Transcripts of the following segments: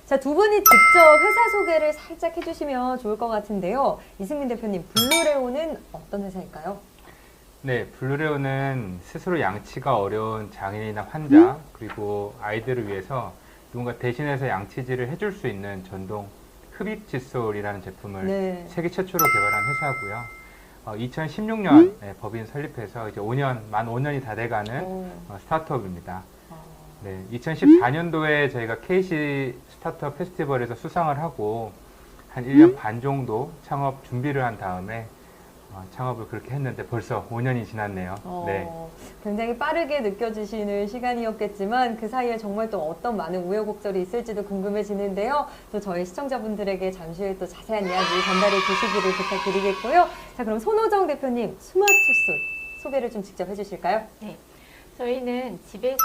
자, 두 분이 직접 회사 소개를 살짝 해주시면 좋을 것 같은데요. 이승민 대표님, 블루레오는 어떤 회사일까요? 네, 블루레오는 스스로 양치가 어려운 장애인이나 환자, 그리고 아이들을 위해서 누군가 대신해서 양치질을 해줄 수 있는 전동 흡입 칫솔이라는 제품을 네. 세계 최초로 개발한 회사고요. 2016년 법인 설립해서 이제 만 5년이 다 돼가는 스타트업입니다. 네, 2014년도에 저희가 KC 스타트업 페스티벌에서 수상을 하고 한 1년 반 정도 창업 준비를 한 다음에 창업을 그렇게 했는데 벌써 5년이 지났네요. 네. 굉장히 빠르게 느껴지시는 시간이었겠지만 그 사이에 정말 또 어떤 많은 우여곡절이 있을지도 궁금해지는데요. 또 저희 시청자분들에게 잠시 후에 또 자세한 이야기 전달해 주시기를 부탁드리겠고요. 자, 그럼 손호정 대표님, 스마트솔 소개를 좀 직접 해주실까요? 네. 저희는 집에서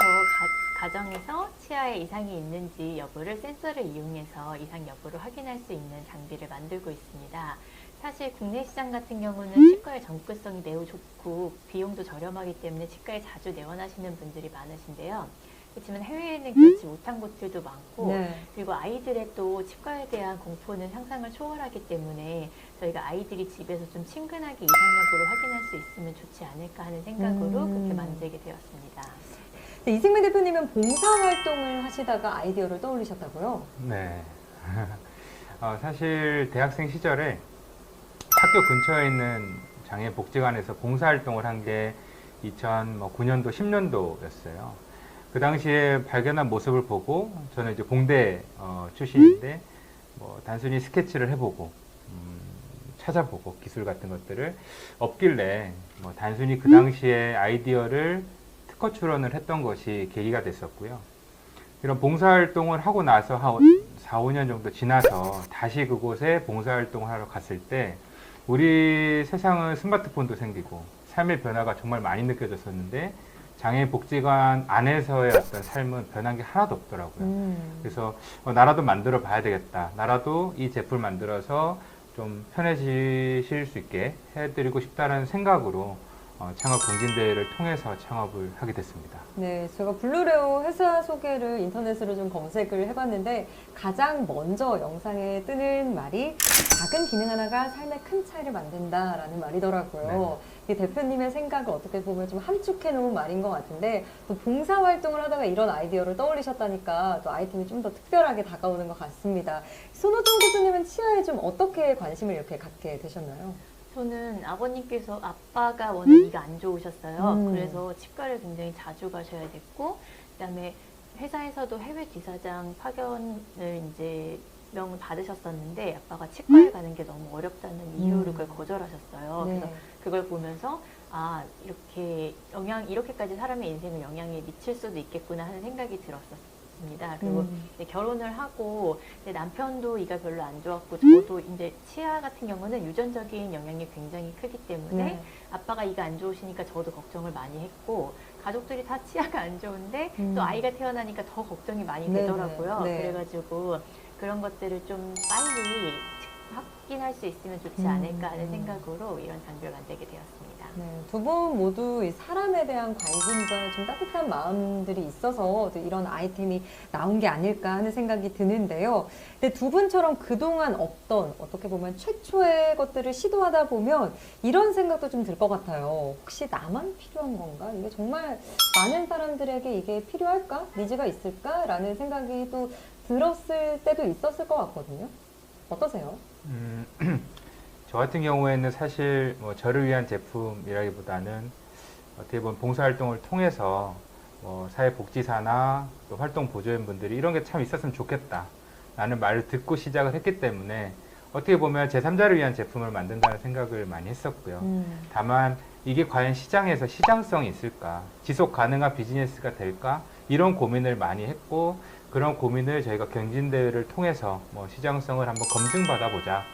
가정에서 치아에 이상이 있는지 여부를 센서를 이용해서 이상 여부를 확인할 수 있는 장비를 만들고 있습니다. 사실 국내 시장 같은 경우는 치과의 접근성이 매우 좋고 비용도 저렴하기 때문에 치과에 자주 내원하시는 분들이 많으신데요. 그렇지만 해외에는 그렇지 못한 곳들도 많고 네. 그리고 아이들의 또 치과에 대한 공포는 상상을 초월하기 때문에 저희가 아이들이 집에서 좀 친근하게 이상 여부를 확인할 수 있으면 좋지 않을까 하는 생각으로 그렇게 만들게 되었습니다. 네, 이승민 대표님은 봉사활동을 하시다가 아이디어를 떠올리셨다고요? 네. 사실 대학생 시절에 학교 근처에 있는 장애복지관에서 봉사활동을 한 게 2009년도, 10년도였어요. 그 당시에 발견한 모습을 보고 저는 이제 공대 출신인데 단순히 스케치를 해보고 찾아보고 기술 같은 것들을 없길래 단순히 그 당시에 아이디어를 특허 출원을 했던 것이 계기가 됐었고요. 이런 봉사활동을 하고 나서 한 4, 5년 정도 지나서 다시 그곳에 봉사활동을 하러 갔을 때 우리 세상은 스마트폰도 생기고 삶의 변화가 정말 많이 느껴졌었는데 장애인복지관 안에서의 어떤 삶은 변한 게 하나도 없더라고요. 그래서 나라도 만들어 봐야 되겠다. 나라도 이 제품을 만들어서 좀 편해지실 수 있게 해드리고 싶다는 생각으로 창업 경진대회를 통해서 창업을 하게 됐습니다. 네, 제가 블루레오 회사 소개를 인터넷으로 좀 검색을 해봤는데 가장 먼저 영상에 뜨는 말이 작은 기능 하나가 삶의 큰 차이를 만든다라는 말이더라고요. 이 대표님의 생각을 어떻게 보면 좀 함축해 놓은 말인 것 같은데 또 봉사활동을 하다가 이런 아이디어를 떠올리셨다니까 또 아이템이 좀 더 특별하게 다가오는 것 같습니다. 손호정 대표님은 치아에 좀 어떻게 관심을 이렇게 갖게 되셨나요? 저는 아빠가 워낙 이가 안 좋으셨어요. 그래서 치과를 굉장히 자주 가셔야 됐고, 그다음에 회사에서도 해외 지사장 파견을 이제 명을 받으셨었는데 아빠가 치과에 가는 게 너무 어렵다는 이유로 그걸 거절하셨어요. 네. 그래서 그걸 보면서 이렇게까지 사람의 인생을 영향이 미칠 수도 있겠구나 하는 생각이 들었었어요. 그리고 이제 결혼을 하고 이제 남편도 이가 별로 안 좋았고 저도 이제 치아 같은 경우는 유전적인 영향이 굉장히 크기 때문에 아빠가 이가 안 좋으시니까 저도 걱정을 많이 했고 가족들이 다 치아가 안 좋은데 또 아이가 태어나니까 더 걱정이 많이 되더라고요. 네. 그래가지고 그런 것들을 좀 빨리 확인할 수 있으면 좋지 않을까 하는 생각으로 이런 장비를 만들게 되었습니다. 네, 두 분 모두 이 사람에 대한 관심과 좀 따뜻한 마음들이 있어서 이런 아이템이 나온 게 아닐까 하는 생각이 드는데요. 근데 두 분처럼 그동안 없던 어떻게 보면 최초의 것들을 시도하다 보면 이런 생각도 좀 들 것 같아요. 혹시 나만 필요한 건가? 이게 정말 많은 사람들에게 이게 필요할까? 니즈가 있을까? 라는 생각이 또 들었을 때도 있었을 것 같거든요. 어떠세요? 저 같은 경우에는 사실 저를 위한 제품이라기보다는 어떻게 보면 봉사활동을 통해서 사회복지사나 또 활동보조인분들이 이런 게 참 있었으면 좋겠다 라는 말을 듣고 시작을 했기 때문에 어떻게 보면 제3자를 위한 제품을 만든다는 생각을 많이 했었고요. 다만 이게 과연 시장에서 시장성이 있을까? 지속 가능한 비즈니스가 될까? 이런 고민을 많이 했고 그런 고민을 저희가 경진대회를 통해서 시장성을 한번 검증받아보자.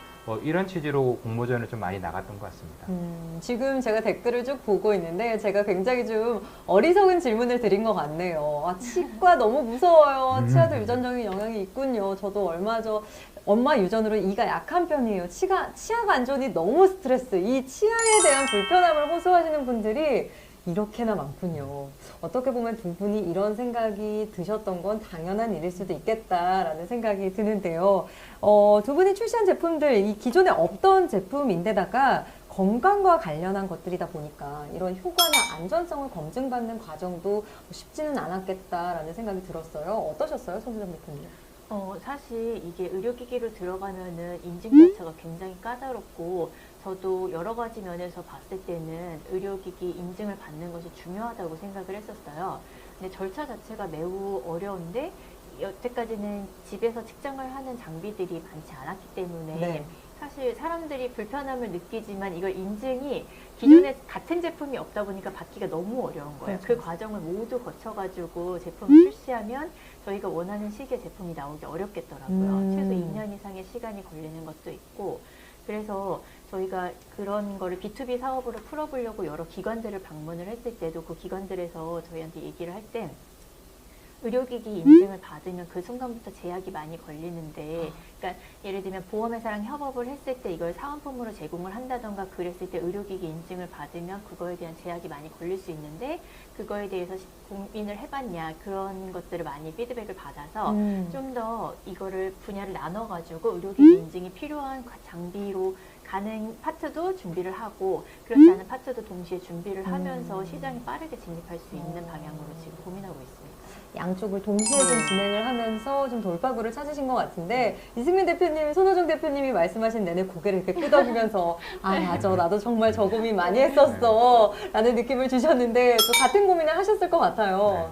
이런 취지로 공모전을 좀 많이 나갔던 것 같습니다. 지금 제가 댓글을 쭉 보고 있는데 제가 굉장히 좀 어리석은 질문을 드린 것 같네요. 치과 너무 무서워요. 치아도 유전적인 영향이 있군요. 저도 얼마 전 엄마 유전으로 이가 약한 편이에요. 치아가 안 좋으니 너무 스트레스. 이 치아에 대한 불편함을 호소하시는 분들이 이렇게나 많군요. 어떻게 보면 두 분이 이런 생각이 드셨던 건 당연한 일일 수도 있겠다라는 생각이 드는데요. 두 분이 출시한 제품들, 이 기존에 없던 제품인데다가 건강과 관련한 것들이다 보니까 이런 효과나 안전성을 검증받는 과정도 쉽지는 않았겠다라는 생각이 들었어요. 어떠셨어요, 손수정 대표님? 사실 이게 의료기기로 들어가면은 인증 절차가 굉장히 까다롭고, 저도 여러 가지 면에서 봤을 때는 의료기기 인증을 받는 것이 중요하다고 생각을 했었어요. 근데 절차 자체가 매우 어려운데, 여태까지는 집에서 측정을 하는 장비들이 많지 않았기 때문에 네. 사실 사람들이 불편함을 느끼지만 이걸 인증이 기존에 같은 제품이 없다 보니까 받기가 너무 어려운 거예요. 그렇죠. 그 과정을 모두 거쳐가지고 제품을 출시하면 저희가 원하는 시기에 제품이 나오기 어렵겠더라고요. 최소 2년 이상의 시간이 걸리는 것도 있고, 그래서 저희가 그런 거를 B2B 사업으로 풀어보려고 여러 기관들을 방문을 했을 때도 그 기관들에서 저희한테 얘기를 할 때 의료기기 인증을 받으면 그 순간부터 제약이 많이 걸리는데, 그러니까 예를 들면 보험회사랑 협업을 했을 때 이걸 사은품으로 제공을 한다던가 그랬을 때 의료기기 인증을 받으면 그거에 대한 제약이 많이 걸릴 수 있는데, 그거에 대해서 고민을 해봤냐, 그런 것들을 많이 피드백을 받아서 좀 더 이거를 분야를 나눠가지고 의료기기 인증이 필요한 장비로 가는 파트도 준비를 하고 그렇지 않은 파트도 동시에 준비를 하면서 시장에 빠르게 진입할 수 있는 방향으로 지금 고민하고 있습니다. 양쪽을 동시에 좀 진행을 하면서 좀 돌파구를 찾으신 것 같은데, 이승민 대표님, 손호정 대표님이 말씀하신 내내 고개를 이렇게 끄덕이면서 아 맞아, 나도 정말 저 고민 많이 했었어 라는 느낌을 주셨는데, 또 같은 고민을 하셨을 것 같아요.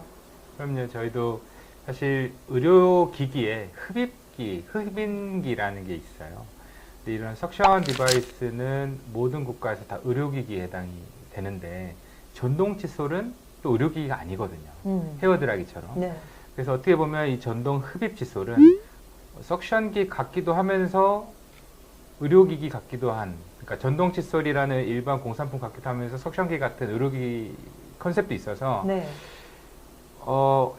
네. 그럼요. 저희도 사실 의료기기에 흡입기라는 게 있어요. 근데 이런 석션 디바이스는 모든 국가에서 다 의료기기에 해당이 되는데, 전동 칫솔은 또 의료기기가 아니거든요. 헤어드라이기처럼. 네. 그래서 어떻게 보면 이 전동 흡입 칫솔은 석션기 같기도 하면서 의료기기 같기도 한, 그러니까 전동 칫솔이라는 일반 공산품 같기도 하면서 석션기 같은 의료기기 컨셉도 있어서 네.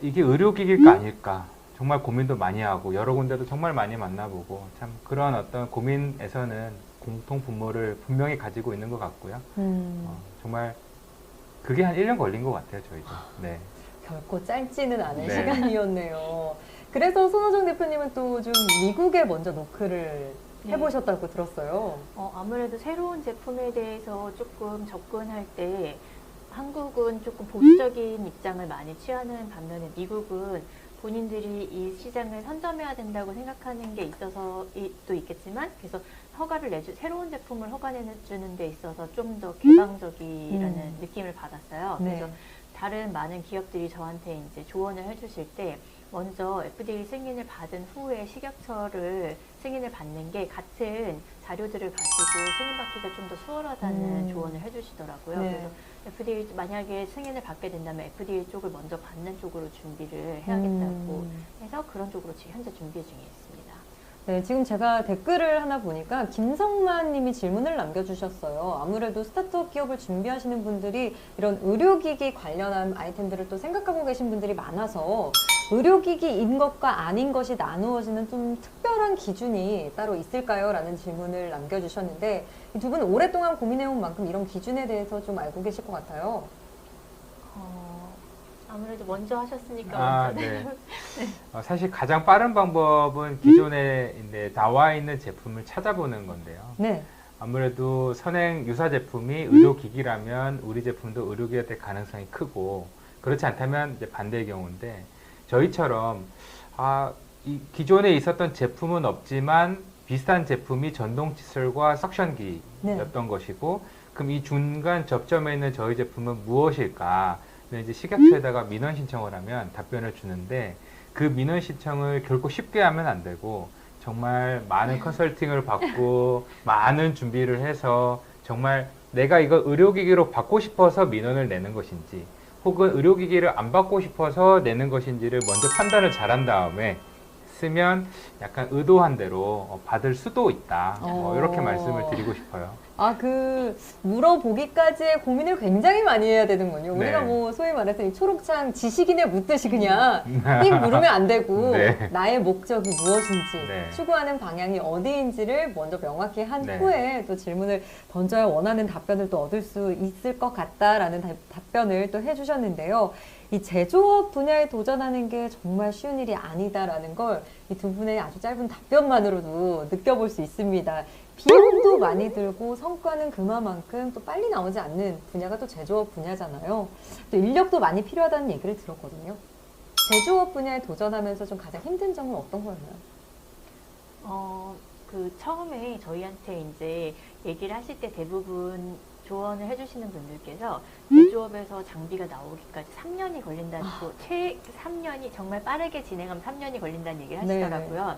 이게 의료기기일까 아닐까 정말 고민도 많이 하고 여러 군데도 정말 많이 만나보고, 참 그런 어떤 고민에서는 공통 분모를 분명히 가지고 있는 것 같고요. 정말 그게 한 1년 걸린 것 같아요, 저희도. 네. 결코 짧지는 않은 네. 시간이었네요. 그래서 손호정 대표님은 또 좀 미국에 먼저 노크를 해보셨다고 들었어요. 아무래도 새로운 제품에 대해서 조금 접근할 때 한국은 조금 보수적인 입장을 많이 취하는 반면에 미국은 본인들이 이 시장을 선점해야 된다고 생각하는 게 있어서 또 있겠지만, 그래서 새로운 제품을 허가내주는 데 있어서 좀 더 개방적이라는 느낌을 받았어요. 네. 그래서 다른 많은 기업들이 저한테 이제 조언을 해주실 때 먼저 FDA 승인을 받은 후에 식약처를 승인을 받는 게 같은 자료들을 가지고 승인받기가 좀 더 수월하다는 조언을 해주시더라고요. 네. 그래서 FDA 만약에 승인을 받게 된다면 FDA 쪽을 먼저 받는 쪽으로 준비를 해야겠다고 해서 그런 쪽으로 지금 현재 준비 중에 있습니다. 네, 지금 제가 댓글을 하나 보니까 김성만 님이 질문을 남겨주셨어요. 아무래도 스타트업 기업을 준비하시는 분들이 이런 의료기기 관련한 아이템들을 또 생각하고 계신 분들이 많아서 의료기기인 것과 아닌 것이 나누어지는 좀 특별한 기준이 따로 있을까요? 라는 질문을 남겨주셨는데, 이 두 분은 오랫동안 고민해온 만큼 이런 기준에 대해서 좀 알고 계실 것 같아요. 아무래도 먼저 하셨으니까 먼저. 네. 사실 가장 빠른 방법은 기존에 이제 나와 있는 제품을 찾아보는 건데요. 네. 아무래도 선행 유사 제품이 의료기기라면 우리 제품도 의료기기가 될 가능성이 크고, 그렇지 않다면 이제 반대의 경우인데, 저희처럼 이 기존에 있었던 제품은 없지만 비슷한 제품이 전동 칫솔과 석션기였던 것이고, 그럼 이 중간 접점에 있는 저희 제품은 무엇일까? 이제 식약처에다가 민원 신청을 하면 답변을 주는데, 그 민원 신청을 결코 쉽게 하면 안 되고 정말 많은 컨설팅을 받고 많은 준비를 해서 정말 내가 이거 의료기기로 받고 싶어서 민원을 내는 것인지 혹은 의료기기를 안 받고 싶어서 내는 것인지를 먼저 판단을 잘한 다음에 쓰면 약간 의도한 대로 받을 수도 있다. 이렇게 말씀을 드리고 싶어요. 물어보기까지의 고민을 굉장히 많이 해야 되는군요. 네. 우리가 뭐 소위 말해서 이 초록창 지식인에 묻듯이 그냥 띡 물으면 안 되고 네. 나의 목적이 무엇인지 네. 추구하는 방향이 어디인지를 먼저 명확히 한 네. 후에 또 질문을 던져야 원하는 답변을 또 얻을 수 있을 것 같다라는 답변을 또 해주셨는데요. 이 제조업 분야에 도전하는 게 정말 쉬운 일이 아니다라는 걸 이 두 분의 아주 짧은 답변만으로도 느껴볼 수 있습니다. 비용도 많이 들고 성과는 그만큼 또 빨리 나오지 않는 분야가 또 제조업 분야잖아요. 또 인력도 많이 필요하다는 얘기를 들었거든요. 제조업 분야에 도전하면서 좀 가장 힘든 점은 어떤 거였나요? 처음에 저희한테 이제 얘기를 하실 때 대부분 조언을 해주시는 분들께서 제조업에서 장비가 나오기까지 3년이 걸린다는, 3년이 정말 빠르게 진행하면 3년이 걸린다는 얘기를 하시더라고요.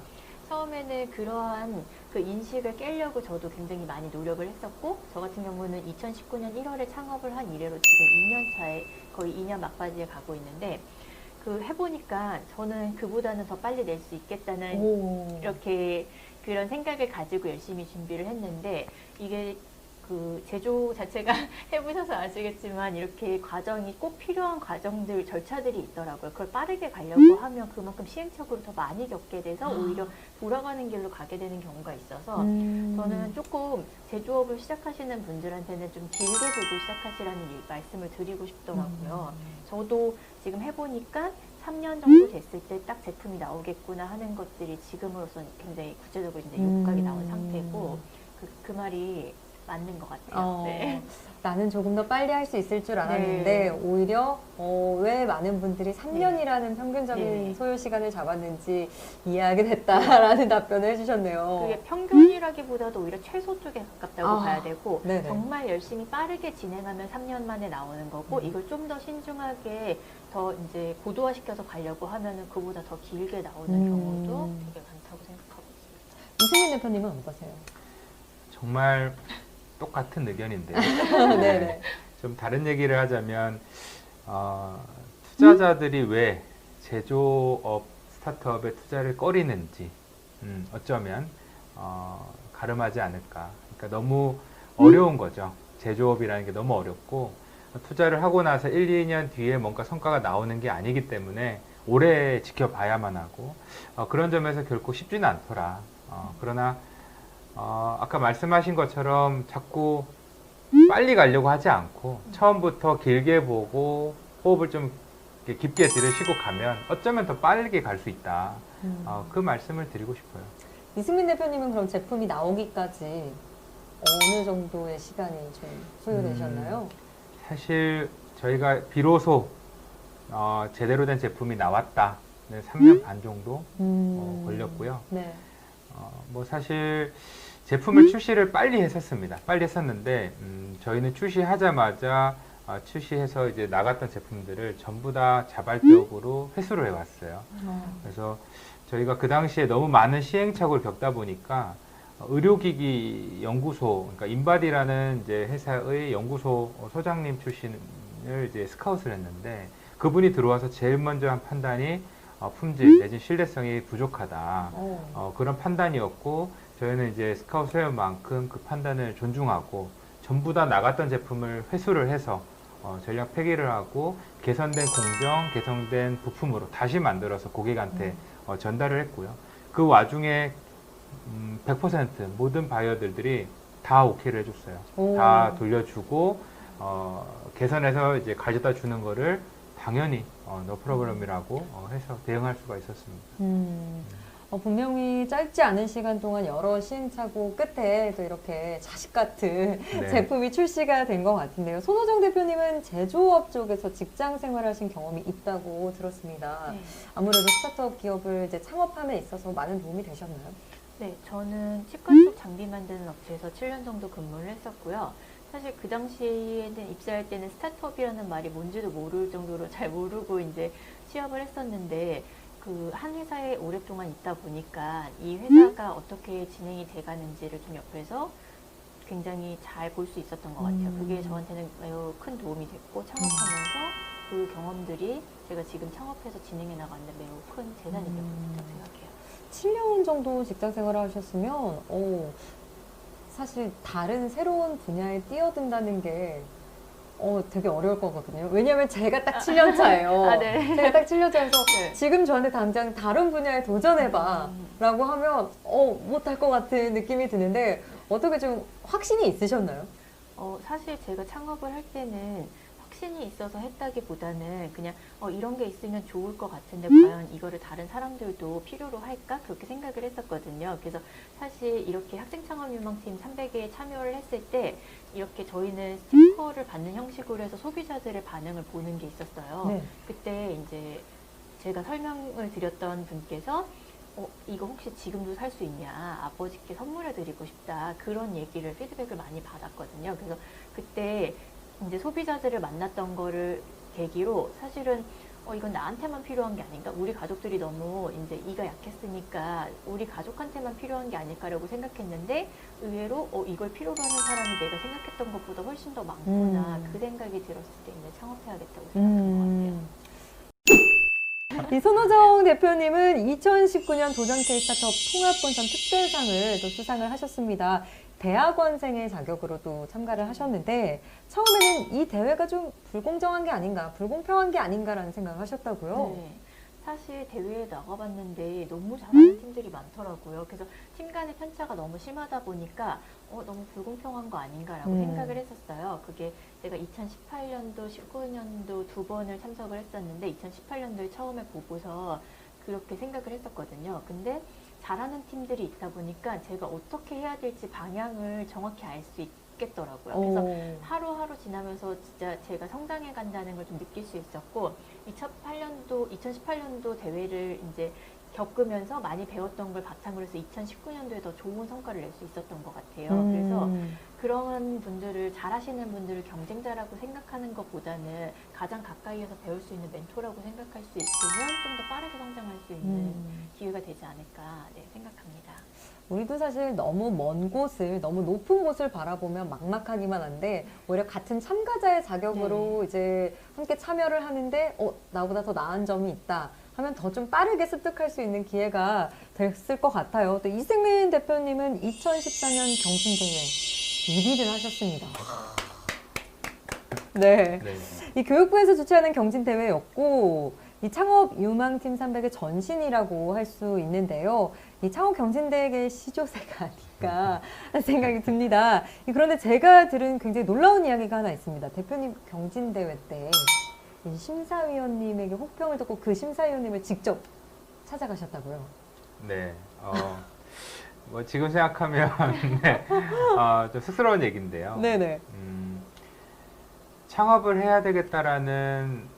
처음에는 그러한 그 인식을 깨려고 저도 굉장히 많이 노력을 했었고, 저 같은 경우는 2019년 1월에 창업을 한 이래로 지금 2년 차에 거의 2년 막바지에 가고 있는데, 해보니까 저는 그보다는 더 빨리 낼 수 있겠다는 이렇게 그런 생각을 가지고 열심히 준비를 했는데, 이게 제조 자체가 해보셔서 아시겠지만 이렇게 과정이 꼭 필요한 과정들, 절차들이 있더라고요. 그걸 빠르게 가려고 하면 그만큼 시행착오를 더 많이 겪게 돼서 오히려 돌아가는 길로 가게 되는 경우가 있어서 저는 조금 제조업을 시작하시는 분들한테는 좀 길게 보고 시작하시라는 말씀을 드리고 싶더라고요. 저도 지금 해보니까 3년 정도 됐을 때 딱 제품이 나오겠구나 하는 것들이 지금으로서는 굉장히 구체적으로 이제 육각이 나온 상태고, 그 말이 맞는 것 같아요. 네. 나는 조금 더 빨리 할 수 있을 줄 알았는데 오히려 왜 많은 분들이 3년이라는 평균적인 소요 시간을 잡았는지 이해하게 됐다라는 답변을 해주셨네요. 그게 평균이라기보다도 오히려 최소 쪽에 가깝다고 봐야 되고, 네네. 정말 열심히 빠르게 진행하면 3년 만에 나오는 거고, 이걸 좀 더 신중하게 더 이제 고도화시켜서 가려고 하면은 그보다 더 길게 나오는 경우도 되게 많다고 생각하고 있습니다. 이승민 대표님은 어떠세요? 정말 똑같은 의견인데요. 네네. 좀 다른 얘기를 하자면 투자자들이 왜 제조업 스타트업에 투자를 꺼리는지 어쩌면 가름하지 않을까. 그러니까 너무 어려운 거죠. 제조업이라는 게 너무 어렵고 투자를 하고 나서 1, 2년 뒤에 뭔가 성과가 나오는 게 아니기 때문에 오래 지켜봐야만 하고 그런 점에서 결코 쉽지는 않더라. 그러나 아까 말씀하신 것처럼 자꾸 빨리 가려고 하지 않고 처음부터 길게 보고 호흡을 좀 깊게 들이쉬고 가면 어쩌면 더 빠르게 갈 수 있다. 그 말씀을 드리고 싶어요. 이승민 대표님은 그럼 제품이 나오기까지 어느 정도의 시간이 좀 소요되셨나요? 사실 저희가 비로소 제대로 된 제품이 나왔다. 3년 반 정도 걸렸고요. 네. 뭐 사실 제품을 출시를 빨리 했었습니다. 빨리 했었는데 저희는 출시하자마자 출시해서 이제 나갔던 제품들을 전부 다 자발적으로 회수를 해왔어요. 그래서 저희가 그 당시에 너무 많은 시행착오를 겪다 보니까 의료기기 연구소, 그러니까 인바디라는 이제 회사의 연구소 소장님 출신을 이제 스카웃을 했는데 그분이 들어와서 제일 먼저 한 판단이 품질 내지 신뢰성이 부족하다. 그런 판단이었고 저희는 이제 스카웃 회원 만큼 그 판단을 존중하고 전부 다 나갔던 제품을 회수를 해서 전략 폐기를 하고 개선된 공정, 개선된 부품으로 다시 만들어서 고객한테 전달을 했고요. 그 와중에 100% 모든 바이어들이 다 오케이를 해줬어요. 다 돌려주고 개선해서 이제 가져다 주는 거를 당연히 no problem이라고 해서 대응할 수가 있었습니다. 분명히 짧지 않은 시간 동안 여러 시행착오 끝에 또 이렇게 자식 같은 네. 제품이 출시가 된 것 같은데요. 손호정 대표님은 제조업 쪽에서 직장 생활하신 경험이 있다고 들었습니다. 네. 아무래도 스타트업 기업을 이제 창업함에 있어서 많은 도움이 되셨나요? 네, 저는 치과 쪽 장비 만드는 업체에서 7년 정도 근무를 했었고요. 사실 그 당시에는 입사할 때는 스타트업이라는 말이 뭔지도 모를 정도로 잘 모르고 이제 취업을 했었는데 그 한 회사에 오랫동안 있다 보니까 이 회사가 어떻게 진행이 돼가는지를 좀 옆에서 굉장히 잘 볼 수 있었던 것 같아요. 그게 저한테는 매우 큰 도움이 됐고 창업하면서 그 경험들이 제가 지금 창업해서 진행해 나가는데 매우 큰 재산이 되고 있다고 생각해요. 7년 정도 직장 생활을 하셨으면 사실 다른 새로운 분야에 뛰어든다는 게 되게 어려울 거거든요. 왜냐하면 제가 딱 7년 차예요. 아, 네. 제가 딱 7년 차여서 네. 지금 저한테 당장 다른 분야에 도전해봐 라고 하면 못할 것 같은 느낌이 드는데 어떻게 좀 확신이 있으셨나요? 사실 제가 창업을 할 때는 확신이 있어서 했다기보다는 그냥 이런 게 있으면 좋을 것 같은데 과연 이거를 다른 사람들도 필요로 할까? 그렇게 생각을 했었거든요. 그래서 사실 이렇게 학생창업유망팀 300회에 참여를 했을 때 이렇게 저희는 스티커를 받는 형식으로 해서 소비자들의 반응을 보는 게 있었어요. 네. 그때 이제 제가 설명을 드렸던 분께서 이거 혹시 지금도 살 수 있냐, 아버지께 선물해 드리고 싶다, 그런 얘기를 피드백을 많이 받았거든요. 그래서 그때 이제 소비자들을 만났던 거를 계기로 사실은 이건 나한테만 필요한 게 아닌가, 우리 가족들이 너무 이제 이가 약했으니까 우리 가족한테만 필요한 게 아닐까라고 생각했는데 의외로 이걸 필요로 하는 사람이 내가 생각했던 것보다 훨씬 더 많구나, 그 생각이 들었을 때 이제 창업해야겠다고 생각한 것 같아요. 이 손호정 대표님은 2019년 도전K 스타트업 통합본선 특별상을 또 수상을 하셨습니다. 대학원생의 자격으로도 참가를 하셨는데 처음에는 이 대회가 좀 불공정한 게 아닌가, 불공평한 게 아닌가라는 생각을 하셨다고요? 네. 사실 대회에 나가봤는데 너무 잘하는 팀들이 많더라고요. 그래서 팀 간의 편차가 너무 심하다 보니까 너무 불공평한 거 아닌가라고 생각을 했었어요. 그게 제가 2018년도, 19년도 두 번을 참석을 했었는데 2018년도에 처음에 보고서 그렇게 생각을 했었거든요. 근데 잘하는 팀들이 있다 보니까 제가 어떻게 해야 될지 방향을 정확히 알 수 있겠더라고요. 그래서 하루하루 지나면서 진짜 제가 성장해 간다는 걸 좀 느낄 수 있었고 2018년도 대회를 이제 겪으면서 많이 배웠던 걸 바탕으로 해서 2019년도에 더 좋은 성과를 낼 수 있었던 것 같아요. 그래서 그런 분들을, 잘하시는 분들을 경쟁자라고 생각하는 것보다는 가장 가까이에서 배울 수 있는 멘토라고 생각할 수 있으면 좀 더 빠르게 성장할 수 있는 기회가 되지 않을까 생각합니다. 우리도 사실 너무 먼 곳을, 너무 높은 곳을 바라보면 막막하기만 한데 오히려 같은 참가자의 자격으로 이제 함께 참여를 하는데 나보다 더 나은 점이 있다 하면 더 좀 빠르게 습득할 수 있는 기회가 됐을 것 같아요. 또 이승민 대표님은 2014년 경신대회 1위를 하셨습니다. 네. 네. 이 교육부에서 주최하는 경진대회였고 이 창업 유망팀 300의 전신이라고 할 수 있는데요. 이 창업 경진대회의 시조새가 아닐까 하는 생각이 듭니다. 그런데 제가 들은 굉장히 놀라운 이야기가 하나 있습니다. 대표님 경진대회 때 이 심사위원님에게 혹평을 듣고 그 심사위원님을 직접 찾아가셨다고요? 네. 뭐 지금 생각하면 네. 좀 쑥스러운 얘기인데요. 네네. 창업을 해야 되겠다라는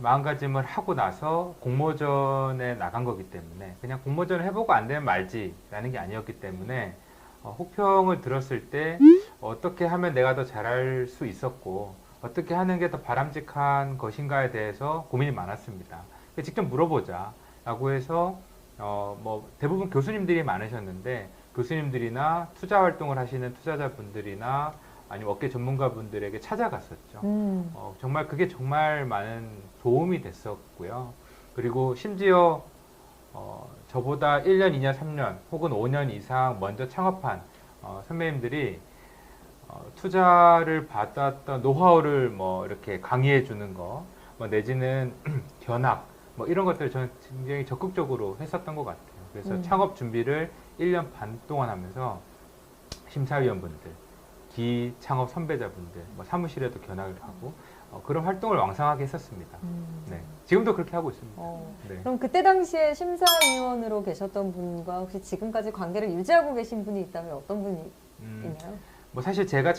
마음가짐을 하고 나서 공모전에 나간 거기 때문에 그냥 공모전을 해보고 안 되면 말지라는 게 아니었기 때문에 혹평을 들었을 때 어떻게 하면 내가 더 잘할 수 있었고 어떻게 하는 게 더 바람직한 것인가에 대해서 고민이 많았습니다. 직접 물어보자 라고 해서 뭐 대부분 교수님들이 많으셨는데 교수님들이나 투자 활동을 하시는 투자자분들이나 아니면 업계 전문가분들에게 찾아갔었죠. 정말 그게 정말 많은 도움이 됐었고요. 그리고 심지어 저보다 1년, 2년, 3년 혹은 5년 이상 먼저 창업한 선배님들이 투자를 받았던 노하우를 뭐 이렇게 강의해 주는 거, 뭐 내지는 견학, 뭐 이런 것들을 저는 굉장히 적극적으로 했었던 것 같아요. 그래서 창업 준비를 1년 반 동안 하면서 심사위원분들, 기창업 선배자분들, 뭐 사무실에도 견학을 하고 그런 활동을 왕성하게 했었습니다. 네, 지금도 그렇게 하고 있습니다. 네. 그럼 그때 당시에 심사위원으로 계셨던 분과 혹시 지금까지 관계를 유지하고 계신 분이 있다면 어떤 분이 있나요? 뭐 사실 제가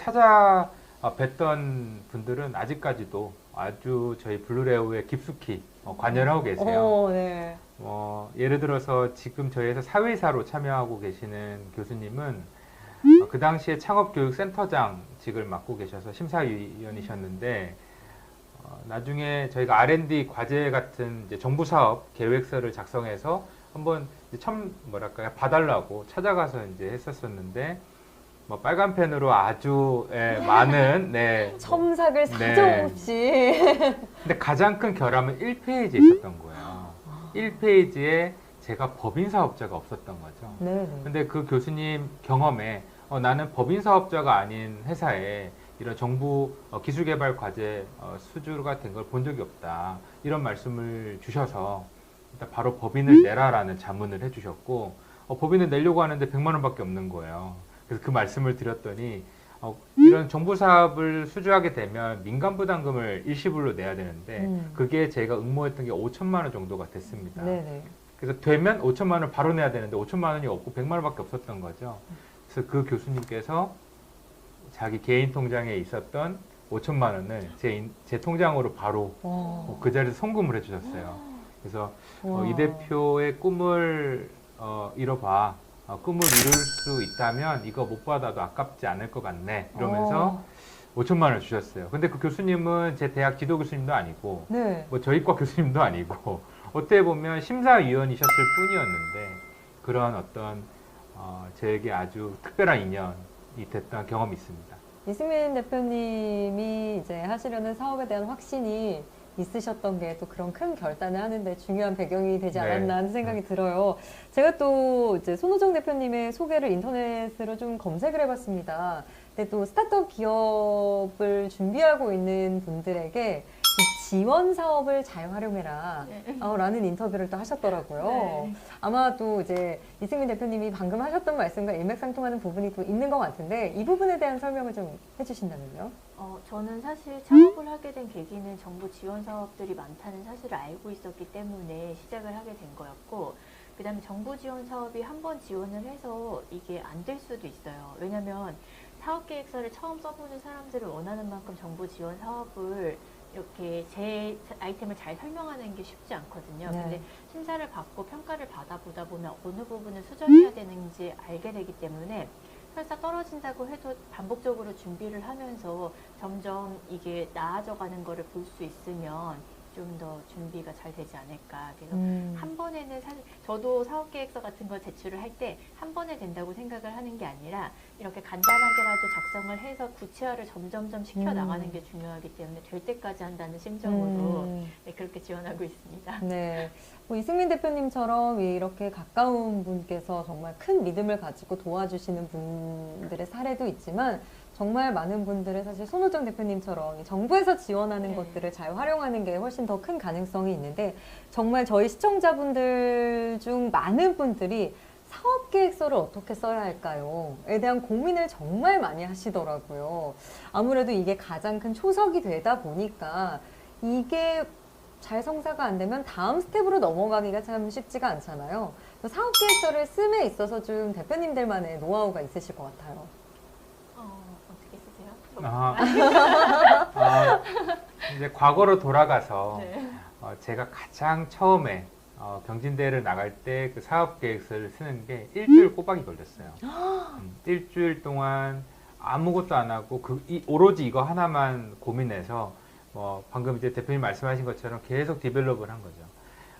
찾아뵀던 분들은 아직까지도 아주 저희 블루레오에 깊숙이 관여를 하고 계세요. 네. 예를 들어서 지금 저희 회사 사회이사로 참여하고 계시는 교수님은 그 당시에 창업교육센터장직을 맡고 계셔서 심사위원이셨는데 나중에 저희가 R&D 과제 같은 이제 정부 사업 계획서를 작성해서 한번 뭐랄까요, 봐달라고 찾아가서 이제 했었었는데 뭐 빨간 펜으로 아주 많은 첨삭을 사정없이. 근데 가장 큰 결함은 1페이지에 있었던 거예요. 1페이지에 제가 법인 사업자가 없었던 거죠. 네. 근데 그 교수님 경험에 나는 법인 사업자가 아닌 회사에 이런 정부 기술개발 과제 수주가 된 걸 본 적이 없다. 이런 말씀을 주셔서 일단 바로 법인을 내라라는 자문을 해주셨고 법인을 내려고 하는데 100만 원밖에 없는 거예요. 그래서 그 말씀을 드렸더니 이런 정부 사업을 수주하게 되면 민간 부담금을 일시불로 내야 되는데 그게 제가 응모했던 게 5천만 원 정도가 됐습니다. 네네. 그래서 되면 5천만 원을 바로 내야 되는데 5천만 원이 없고 100만 원밖에 없었던 거죠. 그래서 그 교수님께서 자기 개인 통장에 있었던 5천만 원을 제 통장으로 바로 그 자리에서 송금을 해주셨어요. 그래서 이 대표의 꿈을 이뤄봐. 꿈을 이룰 수 있다면 이거 못 받아도 아깝지 않을 것 같네. 이러면서 5천만 원을 주셨어요. 근데 그 교수님은 제 대학 지도 교수님도 아니고 네. 뭐 저희과 교수님도 아니고 어떻게 보면 심사위원이셨을 뿐이었는데 그런 어떤 저에게 아주 특별한 인연이 됐던 경험이 있습니다. 이승민 대표님이 이제 하시려는 사업에 대한 확신이 있으셨던 게 또 그런 큰 결단을 하는데 중요한 배경이 되지 않았나 하는 생각이 들어요. 제가 또 이제 손호정 대표님의 소개를 인터넷으로 좀 검색을 해봤습니다. 근데 또 스타트업 기업을 준비하고 있는 분들에게 이 지원 사업을 잘 활용해라 라는 인터뷰를 또 하셨더라고요. 네. 아마 또 이제 이승민 대표님이 방금 하셨던 말씀과 일맥상통하는 부분이 또 있는 것 같은데 이 부분에 대한 설명을 좀 해주신다면요. 저는 사실 창업을 하게 된 계기는 정부 지원 사업들이 많다는 사실을 알고 있었기 때문에 시작을 하게 된 거였고, 그 다음에 정부 지원 사업이 한 번 지원을 해서 이게 안 될 수도 있어요. 왜냐면 사업계획서를 처음 써보는 사람들을 원하는 만큼 정부 지원 사업을 이렇게 제 아이템을 잘 설명하는 게 쉽지 않거든요. 네. 근데 심사를 받고 평가를 받아보다 보면 어느 부분을 수정해야 되는지 알게 되기 때문에 설사 떨어진다고 해도 반복적으로 준비를 하면서 점점 이게 나아져가는 거를 볼 수 있으면 좀 더 준비가 잘 되지 않을까. 그래서 한 번에는 사실 저도 사업계획서 같은 거 제출을 할 때 한 번에 된다고 생각을 하는 게 아니라 이렇게 간단하게라도 작성을 해서 구체화를 점점점 시켜 나가는 게 중요하기 때문에 될 때까지 한다는 심정으로 네, 그렇게 지원하고 있습니다. 네. 뭐 이승민 대표님처럼 이렇게 가까운 분께서 정말 큰 믿음을 가지고 도와주시는 분들의 사례도 있지만 정말 많은 분들은 사실 손호정 대표님처럼 정부에서 지원하는 네. 것들을 잘 활용하는 게 훨씬 더 큰 가능성이 있는데 정말 저희 시청자분들 중 많은 분들이 사업 계획서를 어떻게 써야 할까요?에 대한 고민을 정말 많이 하시더라고요. 아무래도 이게 가장 큰 초석이 되다 보니까 이게 잘 성사가 안 되면 다음 스텝으로 넘어가기가 참 쉽지가 않잖아요. 사업 계획서를 씀에 있어서 좀 대표님들만의 노하우가 있으실 것 같아요. 어떻게 쓰세요? 이제 과거로 돌아가서 네. 제가 가장 처음에 경진대회를 나갈 때 그 사업 계획서를 쓰는 게 일주일 꼬박이 걸렸어요. 일주일 동안 아무것도 안 하고 오로지 이거 하나만 고민해서 방금 이제 대표님 말씀하신 것처럼 계속 디벨롭을 한 거죠.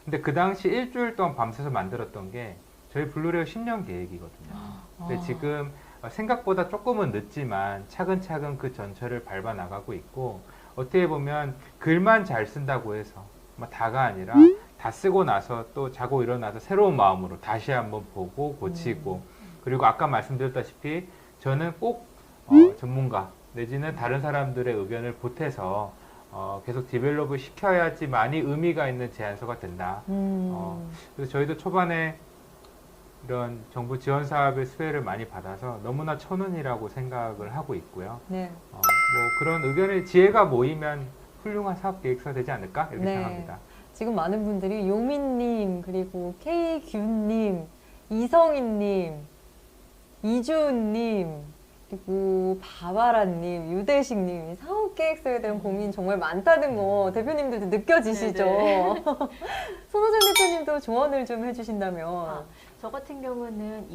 근데 그 당시 일주일 동안 밤새서 만들었던 게 저희 블루레오 10년 계획이거든요. 근데 지금 생각보다 조금은 늦지만 차근차근 그 전철을 밟아 나가고 있고, 어떻게 보면 글만 잘 쓴다고 해서 다가 아니라 다 쓰고 나서 또 자고 일어나서 새로운 마음으로 다시 한번 보고 고치고, 그리고 아까 말씀드렸다시피 저는 꼭 전문가 내지는 다른 사람들의 의견을 보태서 계속 디벨롭을 시켜야지만이 의미가 있는 제안서가 된다. 그래서 저희도 초반에 이런 정부 지원 사업의 수혜를 많이 받아서 너무나 천운이라고 생각을 하고 있고요. 네. 뭐 그런 의견의 지혜가 모이면 훌륭한 사업 계획서 되지 않을까 이렇게 네. 생각합니다. 지금 많은 분들이 요민님, 그리고 K균님, 이성인님, 이주은님, 그리고 바바라님, 유대식님, 사업계획서에 대한 고민 정말 많다는 거 대표님들도 느껴지시죠? 손호정 대표님도 조언을 좀 해주신다면. 저 같은 경우는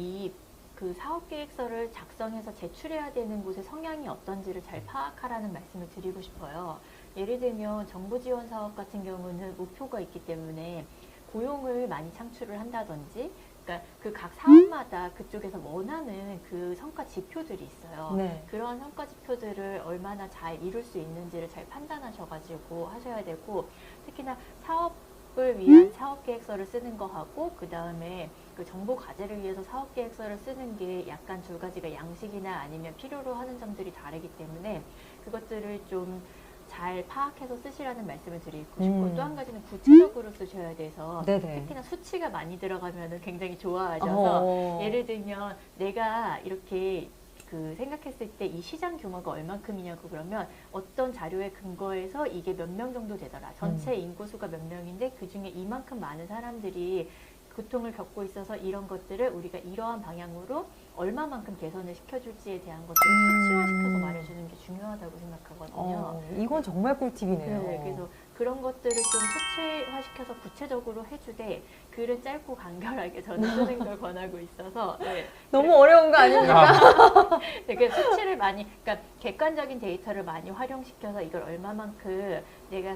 그 사업계획서를 작성해서 제출해야 되는 곳의 성향이 어떤지를 잘 파악하라는 말씀을 드리고 싶어요. 예를 들면 정부 지원 사업 같은 경우는 목표가 있기 때문에 고용을 많이 창출을 한다든지, 그러니까 그 각 사업마다 그쪽에서 원하는 그 성과 지표들이 있어요. 네. 그런 성과 지표들을 얼마나 잘 이룰 수 있는지를 잘 판단하셔가지고 하셔야 되고, 특히나 사업 을 위한 사업 계획서를 쓰는 거 하고 그 다음에 그 정보 과제를 위해서 사업 계획서를 쓰는 게 약간 두 가지가 양식이나 아니면 필요로 하는 점들이 다르기 때문에 그것들을 좀 잘 파악해서 쓰시라는 말씀을 드리고 싶고 또 한 가지는 구체적으로 쓰셔야 돼서 네네. 특히나 수치가 많이 들어가면 굉장히 좋아하셔서 어. 예를 들면 내가 이렇게 그 생각했을 때 이 시장 규모가 얼만큼이냐고 그러면 어떤 자료에 근거해서 이게 몇 명 정도 되더라. 전체 인구수가 몇 명인데 그중에 이만큼 많은 사람들이 고통을 겪고 있어서 이런 것들을 우리가 이러한 방향으로 얼마만큼 개선을 시켜줄지에 대한 것들을 수치화시켜서 말해주는 게 중요하다고 생각하거든요. 이건 정말 꿀팁이네요. 네, 그래서 그런 것들을 좀 수치화시켜서 구체적으로 해주되 글은 짧고 간결하게 저는 쓰는 걸 권하고 있어서 네. 너무 어려운 거 아닙니까? 네, 그래서 수치를 많이, 그러니까 객관적인 데이터를 많이 활용시켜서 이걸 얼마만큼 내가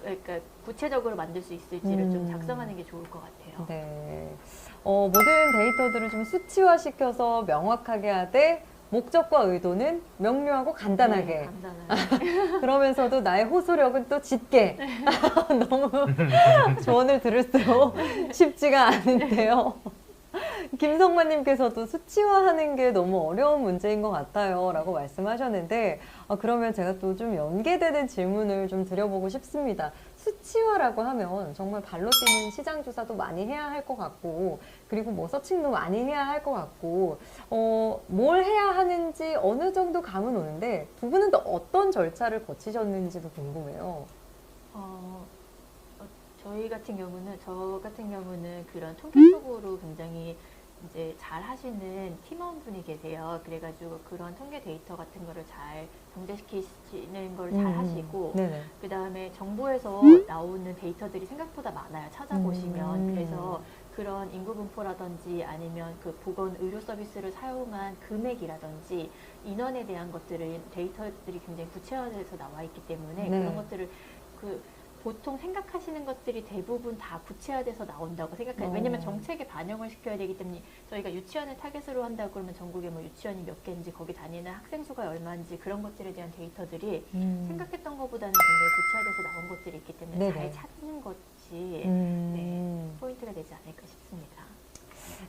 그러니까 구체적으로 만들 수 있을지를 좀 작성하는 게 좋을 것 같아요. 네. 모든 데이터들을 좀 수치화시켜서 명확하게 하되 목적과 의도는 명료하고 간단하게. 네, 간단하게. 그러면서도 나의 호소력은 또 짙게. 너무 조언을 들을수록 쉽지가 않은데요. 김성만님께서도 수치화하는 게 너무 어려운 문제인 것 같아요 라고 말씀하셨는데 그러면 제가 또 좀 연계되는 질문을 좀 드려보고 싶습니다. 수치화라고 하면 정말 발로 뛰는 시장 조사도 많이 해야 할 것 같고 그리고 뭐 서칭도 많이 해야 할 것 같고 뭘 해야 하는지 어느 정도 감은 오는데 두 분은 또 어떤 절차를 거치셨는지도 궁금해요. 저 같은 경우는 그런 통계 쪽으로 굉장히 이제 잘 하시는 팀원분이 계세요. 그래가지고 그런 통계 데이터 같은 거를 잘 정제시키시는 걸 잘 하시고, 네네. 그 다음에 정부에서 나오는 데이터들이 생각보다 많아요. 찾아보시면. 그래서 그런 인구 분포라든지 아니면 그 보건 의료 서비스를 사용한 금액이라든지 인원에 대한 것들을 데이터들이 굉장히 구체화돼서 나와 있기 때문에 네. 그런 것들을 보통 생각하시는 것들이 대부분 다 구체화돼서 나온다고 생각해요. 왜냐면 정책에 반영을 시켜야 되기 때문에 저희가 유치원을 타겟으로 한다고 그러면 전국에 뭐 유치원이 몇 개인지 거기 다니는 학생 수가 얼마인지 그런 것들에 대한 데이터들이 생각했던 것보다는 굉장히 구체화돼서 나온 것들이 있기 때문에 네네. 잘 찾는 것이 포인트가 되지 않을까 싶습니다.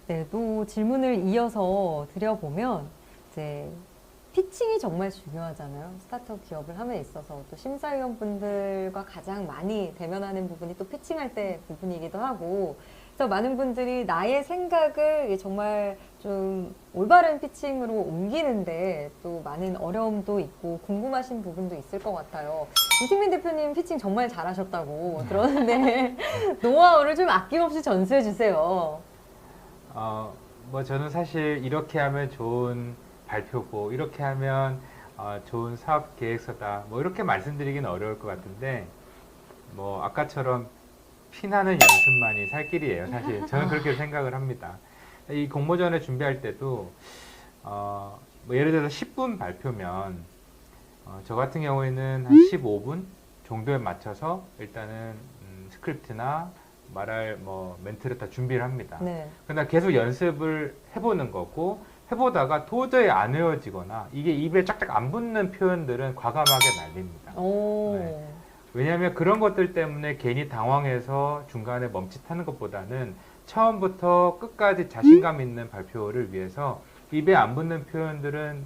네, 또 질문을 이어서 드려보면 이제 피칭이 정말 중요하잖아요. 스타트업 기업을 함에 있어서 또 심사위원분들과 가장 많이 대면하는 부분이 또 피칭할 때 부분이기도 하고 그래서 많은 분들이 나의 생각을 정말 좀 올바른 피칭으로 옮기는데 또 많은 어려움도 있고 궁금하신 부분도 있을 것 같아요. 이승민 대표님 피칭 정말 잘하셨다고 들었는데 노하우를 좀 아낌없이 전수해 주세요. 뭐 저는 사실 이렇게 하면 좋은 발표고 이렇게 하면 좋은 사업 계획서다 뭐 이렇게 말씀드리기는 어려울 것 같은데 뭐 아까처럼 피나는 연습만이 살 길이에요. 사실 저는 그렇게 생각을 합니다. 이 공모전에 준비할 때도 뭐 예를 들어서 10분 발표면 저 같은 경우에는 한 15분 정도에 맞춰서 일단은 스크립트나 말할 뭐 멘트를 다 준비를 합니다. 네. 그러나 계속 연습을 해보는 거고 해보다가 도저히 안 외워지거나 이게 입에 쫙쫙 안 붙는 표현들은 과감하게 날립니다. 네. 왜냐하면 그런 것들 때문에 괜히 당황해서 중간에 멈칫하는 것보다는 처음부터 끝까지 자신감 있는 발표를 위해서 입에 안 붙는 표현들은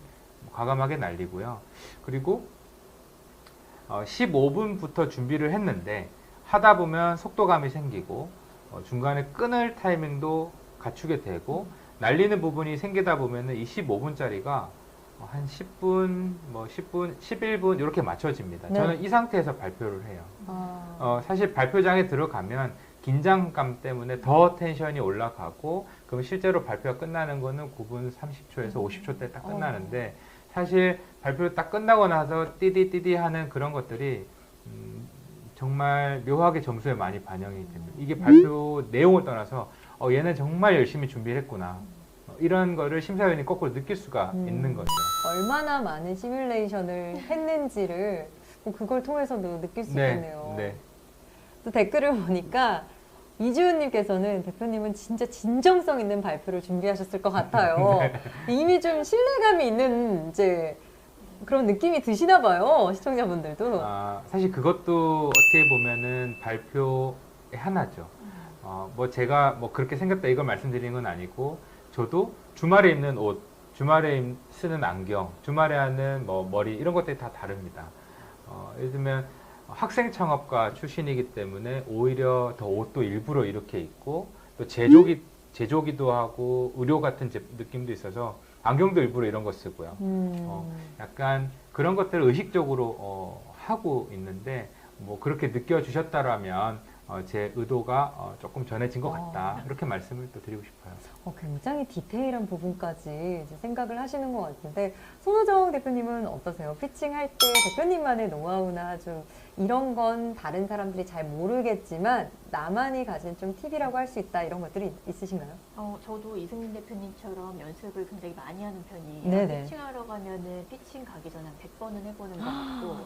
과감하게 날리고요. 그리고 15분부터 준비를 했는데 하다 보면 속도감이 생기고 중간에 끊을 타이밍도 갖추게 되고 날리는 부분이 생기다 보면은 이 15분짜리가 한 10분, 뭐 10분, 11분 이렇게 맞춰집니다. 네. 저는 이 상태에서 발표를 해요. 사실 발표장에 들어가면 긴장감 때문에 더 텐션이 올라가고 그럼 실제로 발표가 끝나는 거는 9분 30초에서 50초 때 딱 끝나는데 사실 발표 딱 끝나고 나서 띠디띠디 하는 그런 것들이 정말 묘하게 점수에 많이 반영이 됩니다. 이게 발표 내용을 떠나서 얘는 정말 열심히 준비를 했구나. 이런 거를 심사위원이 거꾸로 느낄 수가 있는 거죠. 얼마나 많은 시뮬레이션을 했는지를 그걸 통해서도 느낄 수 있겠네요. 네. 또 댓글을 보니까 이주은님께서는 대표님은 진짜 진정성 있는 발표를 준비하셨을 것 같아요. 네. 이미 좀 신뢰감이 있는 이제 그런 느낌이 드시나 봐요, 시청자분들도. 사실 그것도 어떻게 보면은 발표 하나죠. 뭐 제가 뭐 그렇게 생겼다 이걸 말씀드리는 건 아니고 저도 주말에 입는 옷, 주말에 쓰는 안경, 주말에 하는 뭐 머리 이런 것들이 다 다릅니다. 예를 들면 학생 창업가 출신이기 때문에 오히려 더 옷도 일부러 이렇게 입고 또 제조기도 하고 의료 같은 느낌도 있어서 안경도 일부러 이런 거 쓰고요. 약간 그런 것들을 의식적으로 하고 있는데 뭐 그렇게 느껴주셨다라면 제 의도가 조금 전해진 것 같다 이렇게 말씀을 또 드리고 싶어요. 굉장히 디테일한 부분까지 이제 생각을 하시는 것 같은데 손호정 대표님은 어떠세요? 피칭할 때 대표님만의 노하우나 좀 이런 건 다른 사람들이 잘 모르겠지만 나만이 가진 좀 팁이라고 할 수 있다 이런 것들이 있으신가요? 저도 이승민 대표님처럼 연습을 굉장히 많이 하는 편이에요. 네네. 피칭하러 가면은 피칭 가기 전에 한 100번은 해보는 것 같고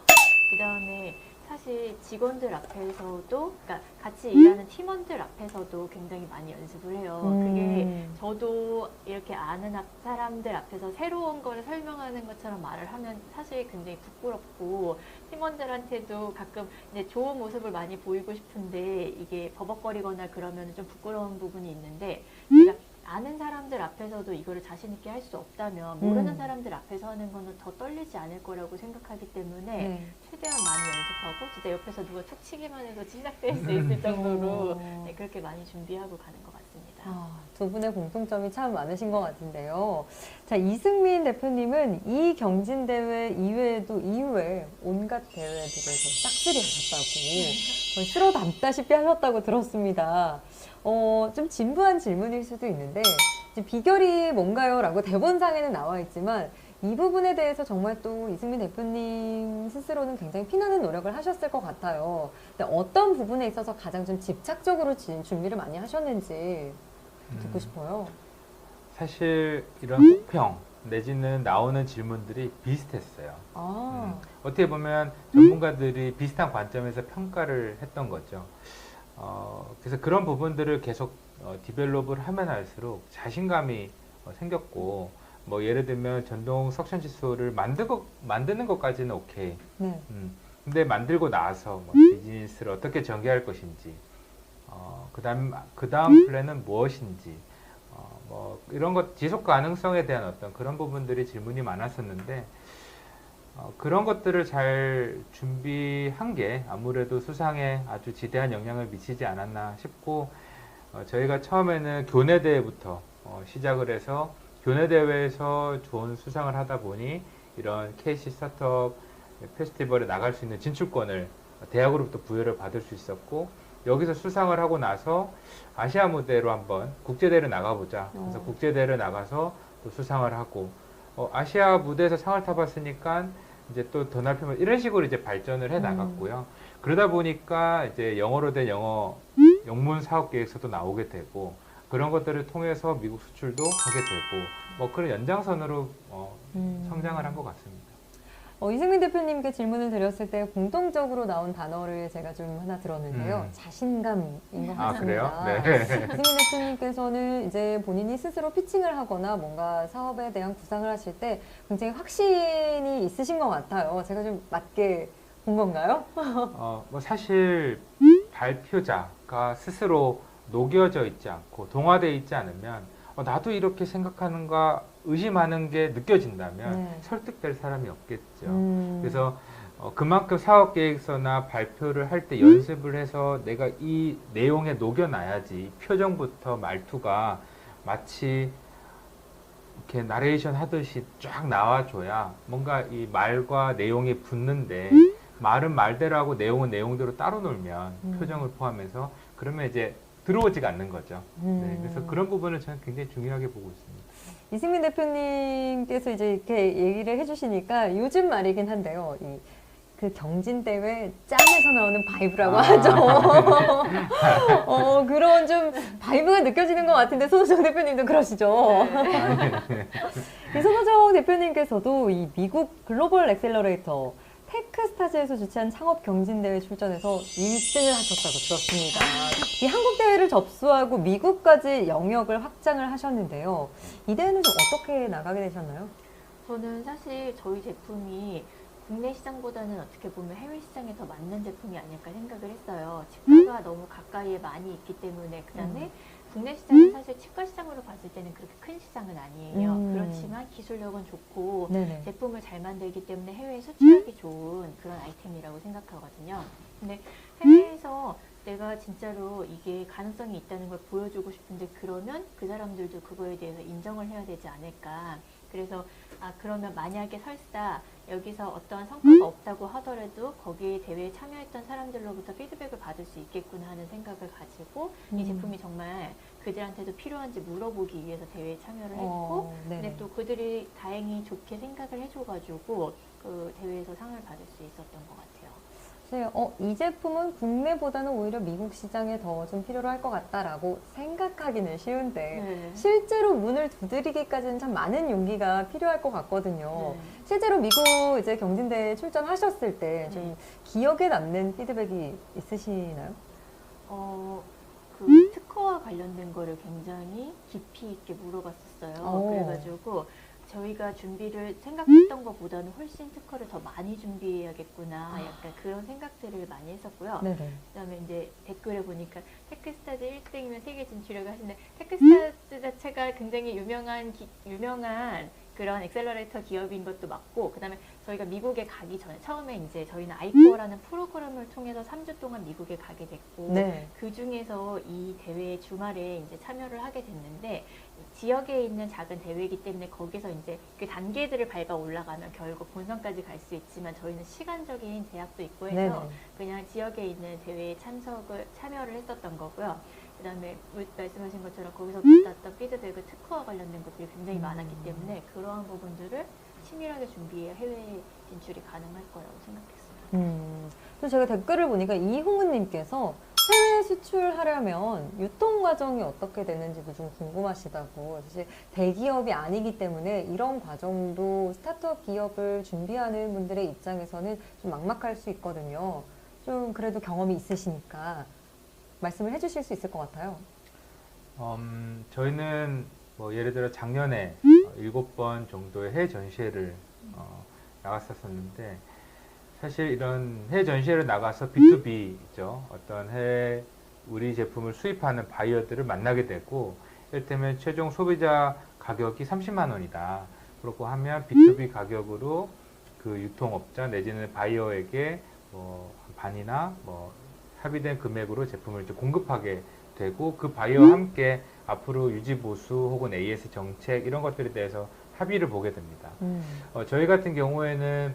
그 다음에 사실 직원들 앞에서도, 그러니까 같이 일하는 팀원들 앞에서도 굉장히 많이 연습을 해요. 그게 저도 이렇게 아는 사람들 앞에서 새로운 걸 설명하는 것처럼 말을 하면 사실 굉장히 부끄럽고 팀원들한테도 가끔 이제 좋은 모습을 많이 보이고 싶은데 이게 버벅거리거나 그러면 좀 부끄러운 부분이 있는데 제가 아는 사람들 앞에서도 이거를 자신 있게 할 수 없다면 모르는 사람들 앞에서 하는 거는 더 떨리지 않을 거라고 생각하기 때문에 최대한 많이 연습하고 진짜 옆에서 누가 툭 치기만 해도 시작될 수 있을 정도로 그렇게 많이 준비하고 가는 것 같습니다. 두 분의 공통점이 참 많으신 것 같은데요. 자, 이승민 대표님은 이 경진대회 이외에도 이후에 온갖 대회들에서 싹쓸이 하셨다고 거의 쓸어 담다시피 하셨다고 들었습니다. 좀 진부한 질문일 수도 있는데 비결이 뭔가요? 라고 대본상에는 나와 있지만 이 부분에 대해서 정말 또 이승민 대표님 스스로는 굉장히 피나는 노력을 하셨을 것 같아요. 근데 어떤 부분에 있어서 가장 좀 집착적으로 준비를 많이 하셨는지 듣고 싶어요. 사실 이런 혹평 내지는 나오는 질문들이 비슷했어요. 어떻게 보면 전문가들이 비슷한 관점에서 평가를 했던 거죠. 그래서 그런 부분들을 계속 디벨롭을 하면 할수록 자신감이 생겼고, 뭐 예를 들면 전동 석션 칫솔을 만드는 것까지는 오케이. 네. 근데 만들고 나서 뭐 비즈니스를 어떻게 전개할 것인지, 그다음 플랜은 무엇인지, 뭐 이런 것 지속 가능성에 대한 어떤 그런 부분들이 질문이 많았었는데, 그런 것들을 잘 준비한 게 아무래도 수상에 아주 지대한 영향을 미치지 않았나 싶고, 저희가 처음에는 교내대회부터 시작을 해서 교내대회에서 좋은 수상을 하다 보니 이런 KC 스타트업 페스티벌에 나갈 수 있는 진출권을 대학으로부터 부여를 받을 수 있었고, 여기서 수상을 하고 나서 아시아 무대로 한번 국제대회를 나가보자. 그래서 국제대회를 나가서 또 수상을 하고, 아시아 무대에서 상을 타봤으니까 이제 또 더 넓히면 이런 식으로 이제 발전을 해 나갔고요. 그러다 보니까 이제 영어로 된 영어 영문 사업 계획서도 나오게 되고, 그런 것들을 통해서 미국 수출도 하게 되고, 뭐 그런 연장선으로 성장을 한 것 같습니다. 이승민 대표님께 질문을 드렸을 때 공통적으로 나온 단어를 제가 좀 하나 들었는데요. 자신감인 것 같습니다. 그래요? 네. 이승민 대표님께서는 이제 본인이 스스로 피칭을 하거나 뭔가 사업에 대한 구상을 하실 때 굉장히 확신이 있으신 것 같아요. 제가 좀 맞게 본 건가요? 뭐 사실 발표자가 스스로 녹여져 있지 않고 동화되어 있지 않으면 나도 이렇게 생각하는가 의심하는 게 느껴진다면 설득될 사람이 없겠죠. 그래서 그만큼 사업계획서나 발표를 할 때 연습을 해서 내가 이 내용에 녹여놔야지 표정부터 말투가 마치 이렇게 나레이션 하듯이 쫙 나와줘야 뭔가 이 말과 내용이 붙는데, 말은 말대로 하고 내용은 내용대로 따로 놀면 표정을 포함해서 그러면 이제 들어오지가 않는 거죠. 네, 그래서 그런 부분을 저는 굉장히 중요하게 보고 있습니다. 이승민 대표님께서 이제 이렇게 얘기를 해주시니까 요즘 말이긴 한데요. 그 경진대회 짬에서 나오는 바이브라고 하죠. 그런 좀 바이브가 느껴지는 것 같은데 손호정 대표님도 그러시죠. 이 손호정 대표님께서도 이 미국 글로벌 엑셀러레이터 테크스타즈에서 주최한 창업 경진대회 출전해서 1등을 하셨다고 들었습니다. 이 한국 대회를 접수하고 미국까지 영역을 확장을 하셨는데요. 이 대회는 좀 어떻게 나가게 되셨나요? 저는 사실 저희 제품이 국내 시장보다는 어떻게 보면 해외 시장에 더 맞는 제품이 아닐까 생각을 했어요. 치과가 너무 가까이에 많이 있기 때문에 그다음에 국내 시장은 사실 치과 시장으로 봤을 때는 그렇게 큰 시장은 아니에요. 그렇지만 기술력은 좋고 네네. 제품을 잘 만들기 때문에 해외에 수출하기 좋은 그런 아이템이라고 생각하거든요. 근데 해외에서 내가 진짜로 이게 가능성이 있다는 걸 보여주고 싶은데 그러면 그 사람들도 그거에 대해서 인정을 해야 되지 않을까. 그래서 그러면 만약에 설사 여기서 어떠한 성과가 없다고 하더라도 거기에 대회에 참여했던 사람들로부터 피드백을 받을 수 있겠구나 하는 생각을 가지고 이 제품이 정말 그들한테도 필요한지 물어보기 위해서 대회에 참여를 했고 근데 또 그들이 다행히 좋게 생각을 해줘가지고 그 대회에서 상을 받을 수 있었던 것 같아요. 이 제품은 국내보다는 오히려 미국 시장에 더 좀 필요로 할 것 같다라고 생각하기는 쉬운데 실제로 문을 두드리기까지는 참 많은 용기가 필요할 것 같거든요. 실제로 미국 이제 경진대에 출전하셨을 때 좀 기억에 남는 피드백이 있으시나요? 그 특허와 관련된 거를 굉장히 깊이 있게 물어봤었어요. 그래가지고 저희가 준비를 생각했던 것보다는 훨씬 특허를 더 많이 준비해야겠구나 약간 그런 생각들을 많이 했었고요. 그다음에 이제 댓글에 보니까 테크스타즈 1등이면 세계 진출이라고 하시는데 테크스타즈 자체가 굉장히 유명한 그런 엑셀러레이터 기업인 것도 맞고 그다음에 저희가 미국에 가기 전에 처음에 이제 저희는 아이코어라는 프로그램을 통해서 3주 동안 미국에 가게 됐고 그 중에서 이 대회 주말에 이제 참여를 하게 됐는데 지역에 있는 작은 대회이기 때문에 거기서 이제 그 단계들을 밟아 올라가면 결국 본선까지 갈 수 있지만 저희는 시간적인 제약도 있고 해서 그냥 지역에 있는 대회에 참여를 했었던 거고요. 그다음에 말씀하신 것처럼 거기서 받았던 피드백은 특허와 관련된 것들이 굉장히 많았기 때문에 그러한 부분들을 치밀하게 준비해야 해외 진출이 가능할 거라고 생각했어요. 또 제가 댓글을 보니까 이홍은님께서 해외 수출하려면 유통 과정이 어떻게 되는지도 좀 궁금하시다고. 사실 대기업이 아니기 때문에 이런 과정도 스타트업 기업을 준비하는 분들의 입장에서는 좀 막막할 수 있거든요. 좀 그래도 경험이 있으시니까 말씀을 해주실 수 있을 것 같아요. 저희는 뭐 예를 들어 작년에 7번 정도의 해외 전시회를 나갔었는데 사실 이런 해외 전시회를 나가서 B2B죠. 어떤 해외 우리 제품을 수입하는 바이어들을 만나게 되고 이를테면 최종 소비자 가격이 30만 원이다. 그렇고 하면 B2B 가격으로 그 유통업자 내지는 바이어에게 뭐 반이나 뭐 합의된 금액으로 제품을 이제 공급하게 되고 그 바이어와 함께 앞으로 유지 보수 혹은 AS 정책 이런 것들에 대해서 합의를 보게 됩니다. 저희 같은 경우에는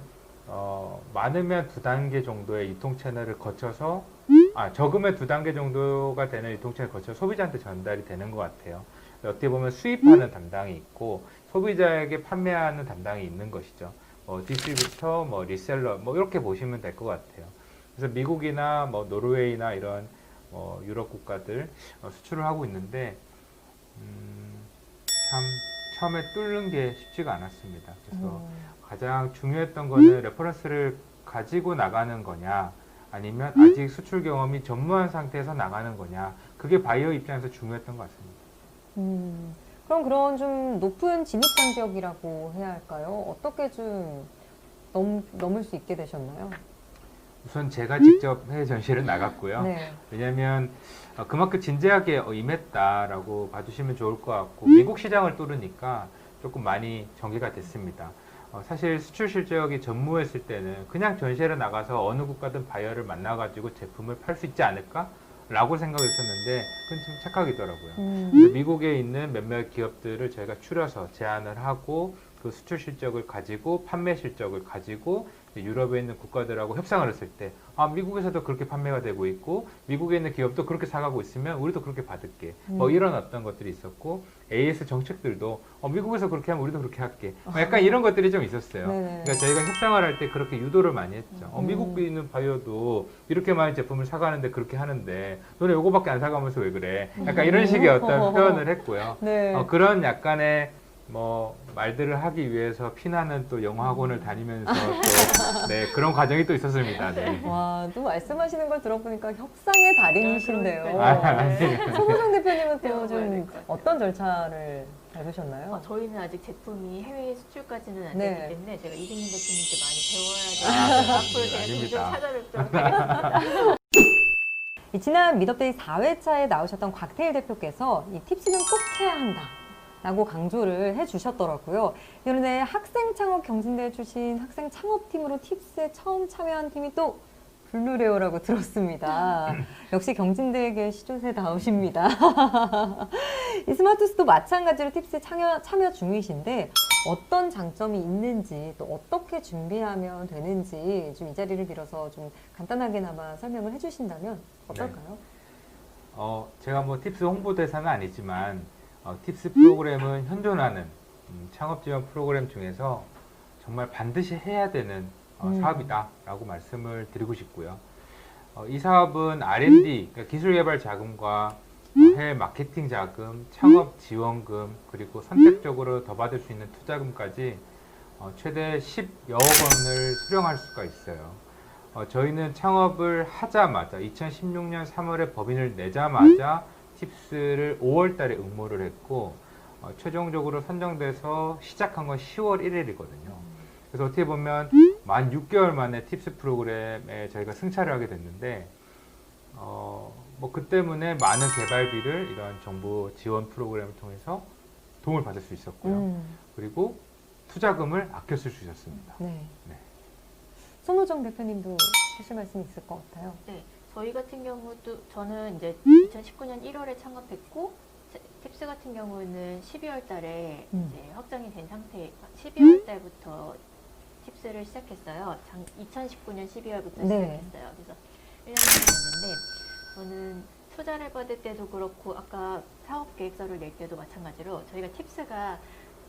많으면 2단계 정도의 유통 채널을 거쳐서 적으면 2단계 정도가 되는 유통 채널을 거쳐 소비자한테 전달이 되는 것 같아요. 어떻게 보면 수입하는 담당이 있고 소비자에게 판매하는 담당이 있는 것이죠. 디스트리뷰터, 리셀러 이렇게 보시면 될 것 같아요. 그래서 미국이나 노르웨이나 이런 유럽 국가들 수출을 하고 있는데 참 처음에 뚫는 게 쉽지가 않았습니다. 그래서 가장 중요했던 거는 레퍼런스를 가지고 나가는 거냐 아니면 아직 수출 경험이 전무한 상태에서 나가는 거냐 그게 바이어 입장에서 중요했던 것 같습니다. 그럼 그런 좀 높은 진입 장벽이라고 해야 할까요? 어떻게 좀 넘을 수 있게 되셨나요? 우선 제가 직접 해외 전시를 나갔고요. 왜냐하면 그만큼 진지하게 임했다라고 봐주시면 좋을 것 같고 미국 시장을 뚫으니까 조금 많이 전개가 됐습니다. 사실 수출 실적이 전무했을 때는 그냥 전시회를 나가서 어느 국가든 바이어를 만나가지고 제품을 팔 수 있지 않을까? 라고 생각했었는데 그건 좀 착각이더라고요. 미국에 있는 몇몇 기업들을 저희가 추려서 제안을 하고 그 수출 실적을 가지고 판매 실적을 가지고 유럽에 있는 국가들하고 협상을 했을 때 미국에서도 그렇게 판매가 되고 있고 미국에 있는 기업도 그렇게 사가고 있으면 우리도 그렇게 받을게 이런 어떤 것들이 있었고 AS 정책들도 미국에서 그렇게 하면 우리도 그렇게 할게 약간 이런 것들이 좀 있었어요. 그러니까 저희가 협상을 할 때 그렇게 유도를 많이 했죠. 미국에 있는 바이어도 이렇게 많은 제품을 사가는데 그렇게 하는데 너네 요거밖에 안 사가면서 왜 그래 약간 이런 식의 어떤 표현을 했고요. 그런 약간의 말들을 하기 위해서 피나는 또 영어 학원을 다니면서 또 그런 과정이 또 있었습니다. 와, 또 말씀하시는 걸 들어보니까 협상의 달인이신데요. 그러니까요. 소보정 대표님은 또 좀 어떤 절차를 밟으셨나요? 저희는 아직 제품이 해외 수출까지는 안 네. 되기 때문에 제가 이승민 대표님께 많이 배워야 돼요. 앞으로 제가 종종 아닙니다. 찾아뵙도록 하겠습니다. 이 지난 미더데이 4회차에 나오셨던 곽태일 대표께서 이 팁스는 꼭 해야 한다 라고 강조를 해주셨더라고요. 그런데 학생 창업 경진대회 출신 학생 창업팀으로 팁스에 처음 참여한 팀이 또 블루레오라고 들었습니다. 역시 경진대회계 시조새다우십니다. 이 스마트스도 마찬가지로 팁스에 참여 중이신데 어떤 장점이 있는지 또 어떻게 준비하면 되는지 좀 이 자리를 빌어서 좀 간단하게나마 설명을 해주신다면 어떨까요? 제가 뭐 팁스 홍보대사는 아니지만 팁스 프로그램은 현존하는 창업 지원 프로그램 중에서 정말 반드시 해야 되는 사업이다라고 말씀을 드리고 싶고요. 이 사업은 R&D, 그러니까 기술개발 자금과 해외 마케팅 자금, 창업 지원금, 그리고 선택적으로 더 받을 수 있는 투자금까지 최대 10여억 원을 수령할 수가 있어요. 저희는 창업을 하자마자 2016년 3월에 법인을 내자마자 팁스를 5월 달에 응모를 했고 최종적으로 선정돼서 시작한 건 10월 1일이거든요. 그래서 어떻게 보면 만 6개월 만에 팁스 프로그램에 저희가 승차를 하게 됐는데 뭐 그 때문에 많은 개발비를 이런 정부 지원 프로그램을 통해서 도움을 받을 수 있었고요. 그리고 투자금을 아껴 쓸 수 있었습니다. 네. 네. 손호정 대표님도 하실 말씀이 있을 것 같아요. 네, 저희 같은 경우도 저는 이제 2019년 1월에 창업했고 팁스 같은 경우는 12월 달에 이제 확정이 된 상태, 12월 달부터 팁스를 시작했어요. 2019년 12월부터 네. 시작했어요. 그래서 1년 정도 됐는데 저는 투자를 받을 때도 그렇고 아까 사업 계획서를 낼 때도 마찬가지로 저희가 팁스가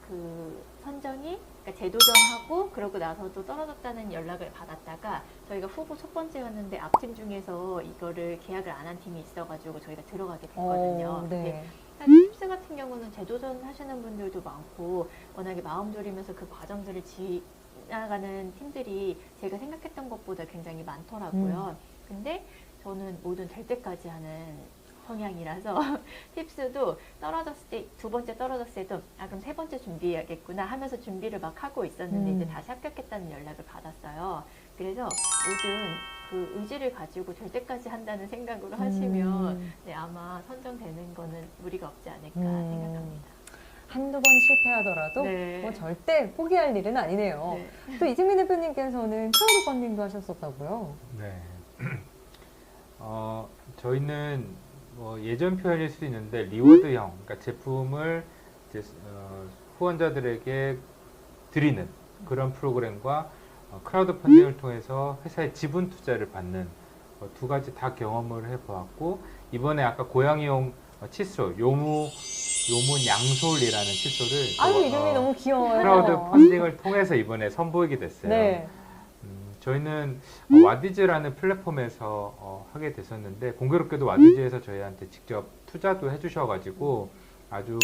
그 선정이 그러니까 재도전하고 그러고 나서도 떨어졌다는 연락을 받았다가 저희가 후보 첫 번째였는데 앞팀 중에서 이거를 계약을 안 한 팀이 있어가지고 저희가 들어가게 됐거든요. 근데 네. 사실 팁스 같은 경우는 재도전 하시는 분들도 많고 워낙에 마음 졸이면서 그 과정들을 지나가는 팀들이 제가 생각했던 것보다 굉장히 많더라고요. 근데 저는 뭐든 될 때까지 하는 성향이라서 팁스도 떨어졌을 때 두 번째 떨어졌을 때도 그럼 세 번째 준비해야겠구나 하면서 준비를 막 하고 있었는데 이제 다시 합격했다는 연락을 받았어요. 그래서 모든 그 의지를 가지고 될 때까지 한다는 생각으로 하시면 네, 아마 선정되는 거는 무리가 없지 않을까 생각합니다. 한두 번 실패하더라도 네. 뭐 절대 포기할 일은 아니네요. 네. 또 이승민 대표님께서는 크라우드 펀딩도 하셨었다고요. 네. 저희는 뭐 예전 표현일 수도 있는데 리워드형, 그러니까 제품을 이제 후원자들에게 드리는 그런 프로그램과 크라우드 펀딩을 통해서 회사의 지분 투자를 받는 두 가지 다 경험을 해보았고 이번에 아까 고양이용 칫솔 요무 양솔이라는 칫솔을 아유 이름이 너무 귀여워요. 크라우드 펀딩을 통해서 이번에 선보이게 됐어요. 네. 저희는 와디즈라는 플랫폼에서 하게 됐었는데 공교롭게도 와디즈에서 저희한테 직접 투자도 해주셔가지고 아주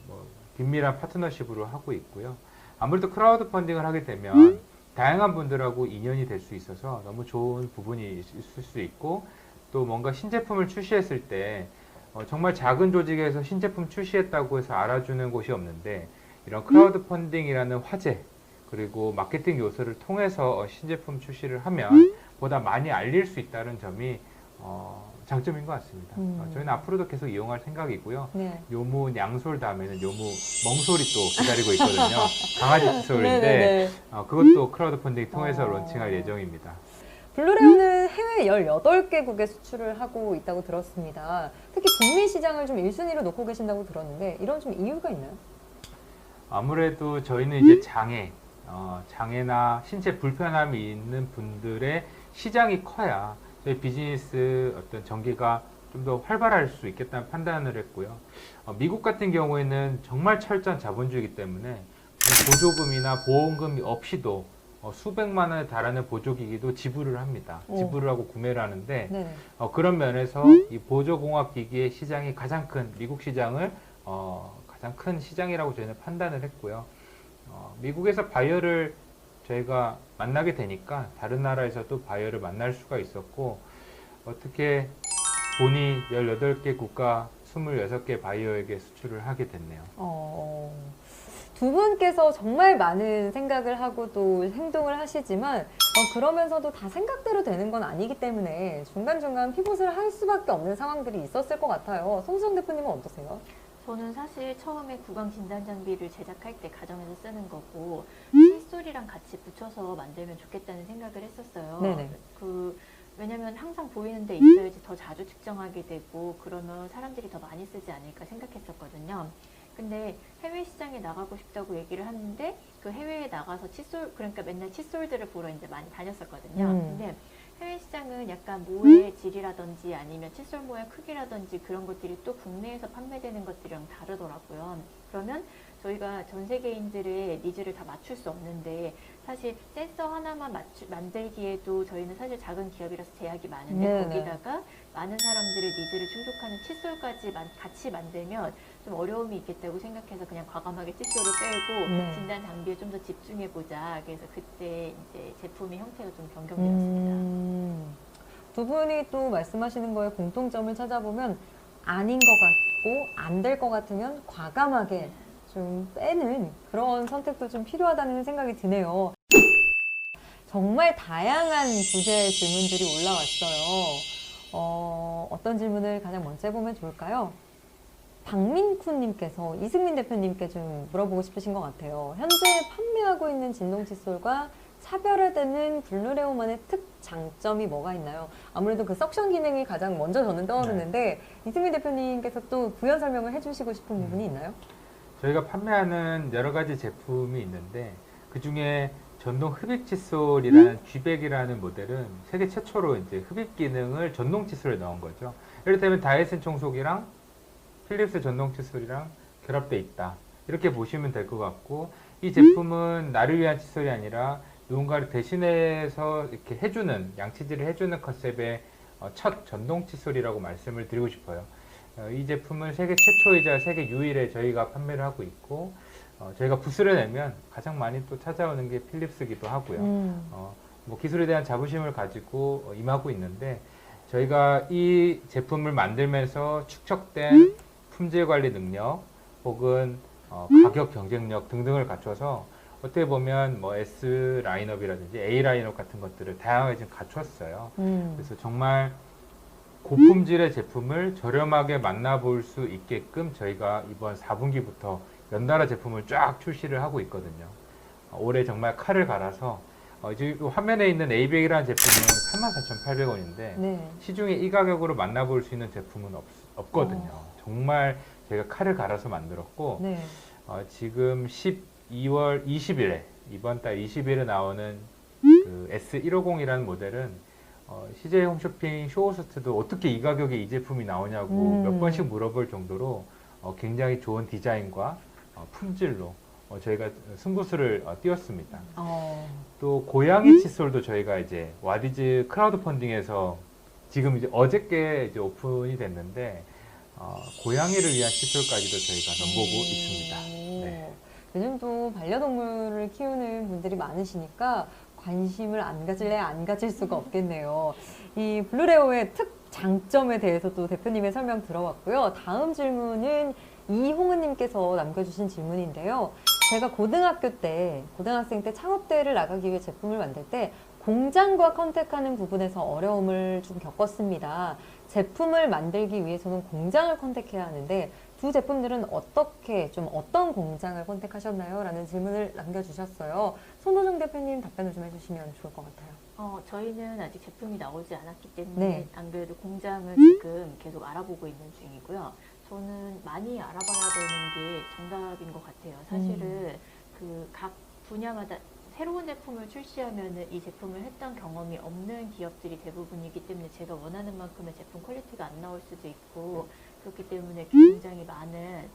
뭐 긴밀한 파트너십으로 하고 있고요. 아무래도 크라우드 펀딩을 하게 되면 다양한 분들하고 인연이 될 수 있어서 너무 좋은 부분이 있을 수 있고 또 뭔가 신제품을 출시했을 때 정말 작은 조직에서 신제품 출시했다고 해서 알아주는 곳이 없는데 이런 크라우드 펀딩이라는 화제 그리고 마케팅 요소를 통해서 신제품 출시를 하면 보다 많이 알릴 수 있다는 점이 장점인 것 같습니다. 저희는 앞으로도 계속 이용할 생각이고요. 네. 요무 양솔 다음에는 요무 멍솔이 또 기다리고 있거든요. 강아지 칫솔인데 네네네. 그것도 크라우드 펀딩 통해서 론칭할 예정입니다. 블루레오는 해외 18개국에 수출을 하고 있다고 들었습니다. 특히 북미 시장을 좀 1순위로 놓고 계신다고 들었는데 이런 좀 이유가 있나요? 아무래도 저희는 이제 장애나 신체 불편함이 있는 분들의 시장이 커야 저희 비즈니스 어떤 전개가 좀 더 활발할 수 있겠다는 판단을 했고요. 미국 같은 경우에는 정말 철저한 자본주의이기 때문에 보조금이나 보험금이 없이도 수백만 원에 달하는 보조기기도 지불을 합니다. 지불을 하고 구매를 하는데 네네. 그런 면에서 이 보조공학기기의 시장이 가장 큰 미국 시장을 가장 큰 시장이라고 저희는 판단을 했고요. 미국에서 바이어를 저희가 만나게 되니까 다른 나라에서도 바이어를 만날 수가 있었고 어떻게 본이 18개 국가 26개 바이어에게 수출을 하게 됐네요. 두 분께서 정말 많은 생각을 하고 또 행동을 하시지만 그러면서도 다 생각대로 되는 건 아니기 때문에 중간중간 피봇을 할 수밖에 없는 상황들이 있었을 것 같아요. 송수정 대표님은 어떠세요? 저는 사실 처음에 구강 진단 장비를 제작할 때 가정에서 쓰는 거고 칫솔이랑 같이 붙여서 만들면 좋겠다는 생각을 했었어요. 네네. 왜냐면 항상 보이는 데 있어야지 더 자주 측정하게 되고 그러면 사람들이 더 많이 쓰지 않을까 생각했었거든요. 근데 해외 시장에 나가고 싶다고 얘기를 하는데 그 해외에 나가서 칫솔, 그러니까 맨날 칫솔들을 보러 이제 많이 다녔었거든요. 근데 해외 시장은 약간 모의 질이라든지 아니면 칫솔 모의 크기라든지 그런 것들이 또 국내에서 판매되는 것들이랑 다르더라고요. 그러면 저희가 전 세계인들의 니즈를 다 맞출 수 없는데 사실 센서 하나만 만들기에도 저희는 사실 작은 기업이라서 제약이 많은데 네네. 거기다가 많은 사람들의 니즈를 충족하는 칫솔까지 같이 만들면 좀 어려움이 있겠다고 생각해서 그냥 과감하게 칫솔을 빼고 네. 진단 장비에 좀 더 집중해보자. 그래서 그때 이제 제품의 형태가 좀 변경되었습니다. 두 분이 또 말씀하시는 거에 공통점을 찾아보면 아닌 것 같고 안 될 것 같으면 과감하게 좀 빼는 그런 선택도 좀 필요하다는 생각이 드네요. 정말 다양한 주제의 질문들이 올라왔어요. 어떤 질문을 가장 먼저 해보면 좋을까요? 박민쿠님께서 이승민 대표님께 좀 물어보고 싶으신 것 같아요. 현재 판매하고 있는 진동 칫솔과 차별화되는 블루레오만의 특장점이 뭐가 있나요? 아무래도 그 석션 기능이 가장 먼저 저는 떠오르는데 이승민 대표님께서 또 부연 설명을 해주시고 싶은 부분이 있나요? 저희가 판매하는 여러 가지 제품이 있는데 그 중에 전동 흡입 칫솔이라는 G백이라는 모델은 세계 최초로 이제 흡입 기능을 전동 칫솔에 넣은 거죠. 이를테면 다이슨 청소기랑 필립스 전동 칫솔이랑 결합되어 있다. 이렇게 보시면 될 것 같고 이 제품은 나를 위한 칫솔이 아니라 누군가를 대신해서 이렇게 해주는 양치질을 해주는 컨셉의 첫 전동 칫솔이라고 말씀을 드리고 싶어요. 이 제품은 세계 최초이자 세계 유일에 저희가 판매를 하고 있고 저희가 부스를 내면 가장 많이 또 찾아오는 게 필립스기도 하고요. 뭐 기술에 대한 자부심을 가지고 임하고 있는데 저희가 이 제품을 만들면서 축적된 품질 관리 능력 혹은 가격 경쟁력 등등을 갖춰서 어떻게 보면 뭐 S 라인업이라든지 A 라인업 같은 것들을 다양하게 지금 갖췄어요. 그래서 정말 고품질의 제품을 저렴하게 만나볼 수 있게끔 저희가 이번 4분기부터 연달아 제품을 쫙 출시를 하고 있거든요. 올해 정말 칼을 갈아서 지금 화면에 있는 A100이라는 제품은 34,800원인데 네. 시중에 이 가격으로 만나볼 수 있는 제품은 없거든요. 정말 저희가 칼을 갈아서 만들었고 네. 지금 12월 20일에 이번 달 20일에 나오는 그 S150이라는 모델은 CJ 홈쇼핑 쇼호스트도 어떻게 이 가격에 이 제품이 나오냐고 몇 번씩 물어볼 정도로 굉장히 좋은 디자인과 품질로 저희가 승부수를 띄웠습니다. 또 고양이 칫솔도 저희가 이제 와디즈 크라우드 펀딩에서 지금 이제 어저께 이제 오픈이 됐는데 고양이를 위한 칫솔까지도 저희가 넘보고 있습니다. 네. 요즘도 반려동물을 키우는 분들이 많으시니까 관심을 안 가질래 안 가질 수가 없겠네요. 이 블루레오의 특장점에 대해서 또 대표님의 설명 들어봤고요. 다음 질문은 이홍은님께서 남겨주신 질문인데요. 제가 고등학생 때 창업대회를 나가기 위해 제품을 만들 때 공장과 컨택하는 부분에서 어려움을 좀 겪었습니다. 제품을 만들기 위해서는 공장을 컨택해야 하는데 두 제품들은 어떤 공장을 컨택하셨나요? 라는 질문을 남겨주셨어요. 손호정 대표님 답변을 좀 해주시면 좋을 것 같아요. 저희는 아직 제품이 나오지 않았기 때문에 네. 안 그래도 공장을 지금 계속 알아보고 있는 중이고요. 저는 많이 알아봐야 되는 게 정답인 것 같아요. 사실은 그 각 분야마다 새로운 제품을 출시하면 이 제품을 했던 경험이 없는 기업들이 대부분이기 때문에 제가 원하는 만큼의 제품 퀄리티가 안 나올 수도 있고 그렇기 때문에 굉장히 많은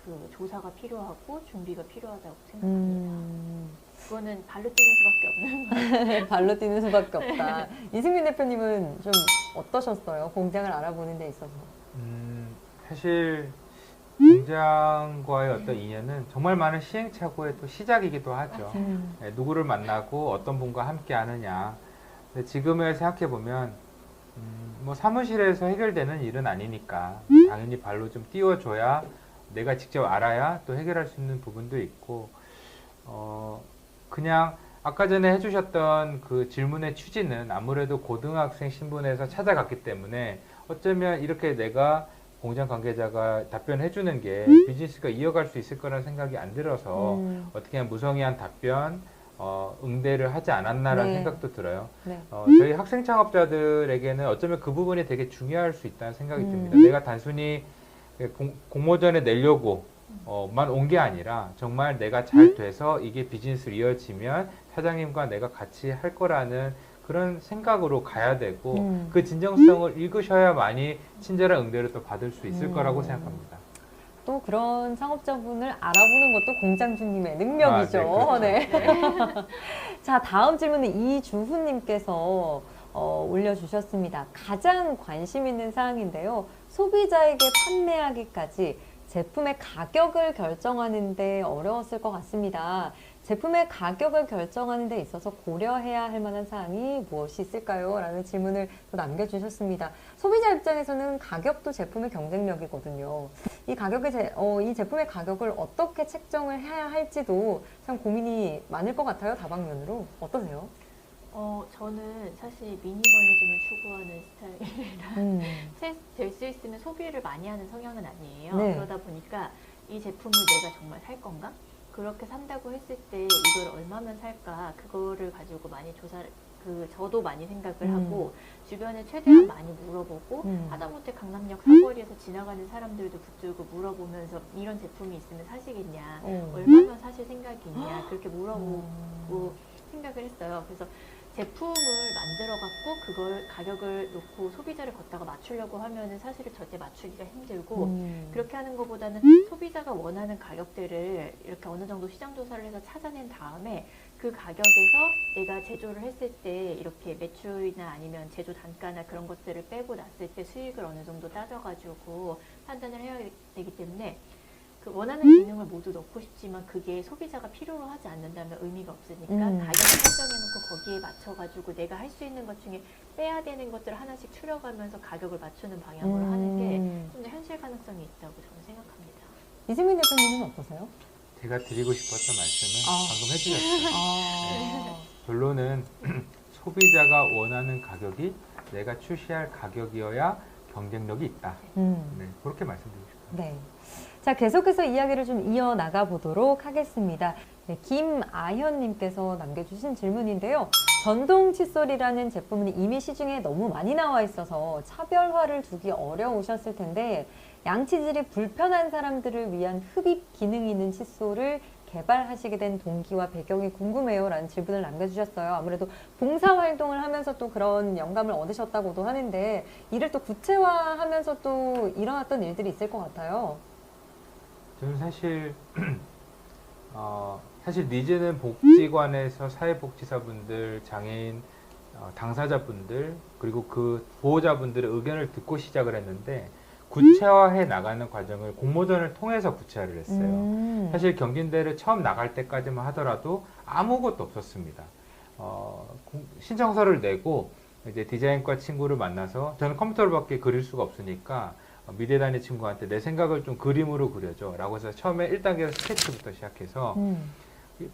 그 조사가 필요하고 준비가 필요하다고 생각합니다. 그거는 발로 뛰는 수밖에 없는 거예요. 발로 뛰는 수밖에 없다. 이승민 대표님은 좀 어떠셨어요? 공장을 알아보는 데 있어서. 사실 공장과의 어떤 인연은 정말 많은 시행착오의 또 시작이기도 하죠. 네, 누구를 만나고 어떤 분과 함께 하느냐. 근데 지금을 생각해 보면 뭐 사무실에서 해결되는 일은 아니니까 당연히 발로 좀 띄워줘야 내가 직접 알아야 또 해결할 수 있는 부분도 있고 그냥 아까 전에 해주셨던 그 질문의 취지는 아무래도 고등학생 신분에서 찾아갔기 때문에 어쩌면 이렇게 내가 공장 관계자가 답변해주는 게 비즈니스가 이어갈 수 있을 거라는 생각이 안 들어서 어떻게 보면 무성의한 답변 응대를 하지 않았나라는 네. 생각도 들어요. 네. 저희 학생 창업자들에게는 어쩌면 그 부분이 되게 중요할 수 있다는 생각이 듭니다. 내가 단순히 공모전에 내려고 만 온 게 아니라 정말 내가 잘 돼서 이게 비즈니스로 이어지면 사장님과 내가 같이 할 거라는 그런 생각으로 가야 되고 그 진정성을 읽으셔야만이 친절한 응대를 또 받을 수 있을 거라고 생각합니다. 또 그런 창업자분을 알아보는 것도 공장주님의 능력이죠. 아, 네, 그렇죠. 자, 다음 질문은 이주훈님께서 올려주셨습니다. 가장 관심 있는 사항인데요. 소비자에게 판매하기까지 제품의 가격을 결정하는데 어려웠을 것 같습니다. 제품의 가격을 결정하는 데 있어서 고려해야 할 만한 사항이 무엇이 있을까요? 라는 질문을 또 남겨주셨습니다. 소비자 입장에서는 가격도 제품의 경쟁력이거든요. 이 제품의 가격을 어떻게 책정을 해야 할지도 참 고민이 많을 것 같아요. 다방면으로. 어떠세요? 저는 사실 미니멀리즘을 추구하는 스타일이라 될 수 있으면 소비를 많이 하는 성향은 아니에요. 네. 그러다 보니까 이 제품을 내가 정말 살 건가? 그렇게 산다고 했을 때 이걸 얼마면 살까? 그거를 가지고 많이 저도 많이 생각을 하고 주변에 최대한 많이 물어보고 하다못해 강남역 사거리에서 지나가는 사람들도 붙들고 물어보면서 이런 제품이 있으면 사시겠냐? 얼마면 사실 생각이 있냐? 그렇게 물어보고 생각을 했어요. 그래서 제품을 만들어 갖고 그걸 가격을 놓고 소비자를 걷다가 맞추려고 하면은 사실은 절대 맞추기가 힘들고 그렇게 하는 것보다는 소비자가 원하는 가격대를 이렇게 어느 정도 시장 조사를 해서 찾아낸 다음에 그 가격에서 내가 제조를 했을 때 이렇게 매출이나 아니면 제조 단가나 그런 것들을 빼고 났을 때 수익을 어느 정도 따져가지고 판단을 해야 되기 때문에 그 원하는 기능을 모두 넣고 싶지만 그게 소비자가 필요로 하지 않는다면 의미가 없으니까 가격을 설정해놓고 거기에 맞춰가지고 내가 할 수 있는 것 중에 빼야 되는 것들을 하나씩 추려가면서 가격을 맞추는 방향으로 하는 게 좀 더 현실 가능성이 있다고 저는 생각합니다. 이승민 대표님은 어떠세요? 제가 드리고 싶었던 말씀은 방금 해주셨어요. 네. 결론은 소비자가 원하는 가격이 내가 출시할 가격이어야 경쟁력이 있다. 네, 그렇게 말씀드리고 싶어요. 네. 자, 계속해서 이야기를 좀 이어나가 보도록 하겠습니다. 네, 김아현님께서 남겨주신 질문인데요. 전동 칫솔이라는 제품은 이미 시중에 너무 많이 나와 있어서 차별화를 두기 어려우셨을 텐데 양치질이 불편한 사람들을 위한 흡입 기능이 있는 칫솔을 개발하시게 된 동기와 배경이 궁금해요 라는 질문을 남겨주셨어요. 아무래도 봉사활동을 하면서 또 그런 영감을 얻으셨다고도 하는데 이를 또 구체화하면서 또 일어났던 일들이 있을 것 같아요. 저는 사실 니즈는 복지관에서 사회복지사분들, 장애인 당사자분들 그리고 그 보호자분들의 의견을 듣고 시작을 했는데 구체화해 나가는 과정을 공모전을 통해서 구체화를 했어요. 사실 경진대를 처음 나갈 때까지만 하더라도 아무것도 없었습니다. 신청서를 내고 이제 디자인과 친구를 만나서 저는 컴퓨터로밖에 그릴 수가 없으니까 미대 다니 친구한테 내 생각을 좀 그림으로 그려줘 라고 해서 처음에 1단계로 스케치부터 시작해서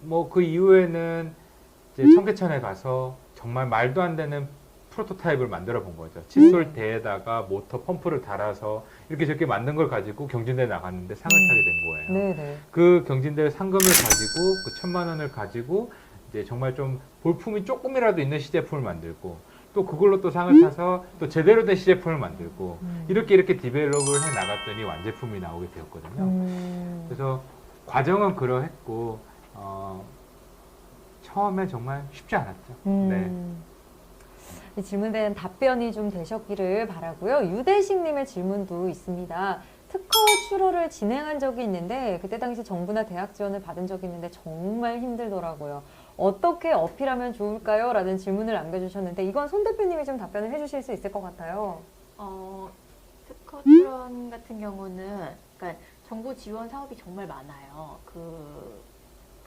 뭐 그 이후에는 이제 청계천에 가서 정말 말도 안 되는 프로토타입을 만들어 본 거죠. 칫솔대에다가 모터 펌프를 달아서 이렇게 저렇게 만든 걸 가지고 경진대에 나갔는데 상을 타게 된 거예요. 네네. 그 경진대 상금을 가지고 그 1,000만 원을 가지고 이제 정말 좀 볼품이 조금이라도 있는 시제품을 만들고 또 그걸로 또 상을 타서 또 제대로 된 시제품을 만들고 이렇게 디벨롭을 해 나갔더니 완제품이 나오게 되었거든요. 그래서 과정은 그러했고 처음에 정말 쉽지 않았죠. 네. 이 질문에 대한 답변이 좀 되셨기를 바라고요. 유대식님의 질문도 있습니다. 특허 출원을 진행한 적이 있는데 그때 당시 정부나 대학 지원을 받은 적이 있는데 정말 힘들더라고요. 어떻게 어필하면 좋을까요? 라는 질문을 남겨주셨는데 이건 손 대표님이 좀 답변을 해주실 수 있을 것 같아요. 특허 출원 같은 경우는 그러니까 정부 지원 사업이 정말 많아요. 그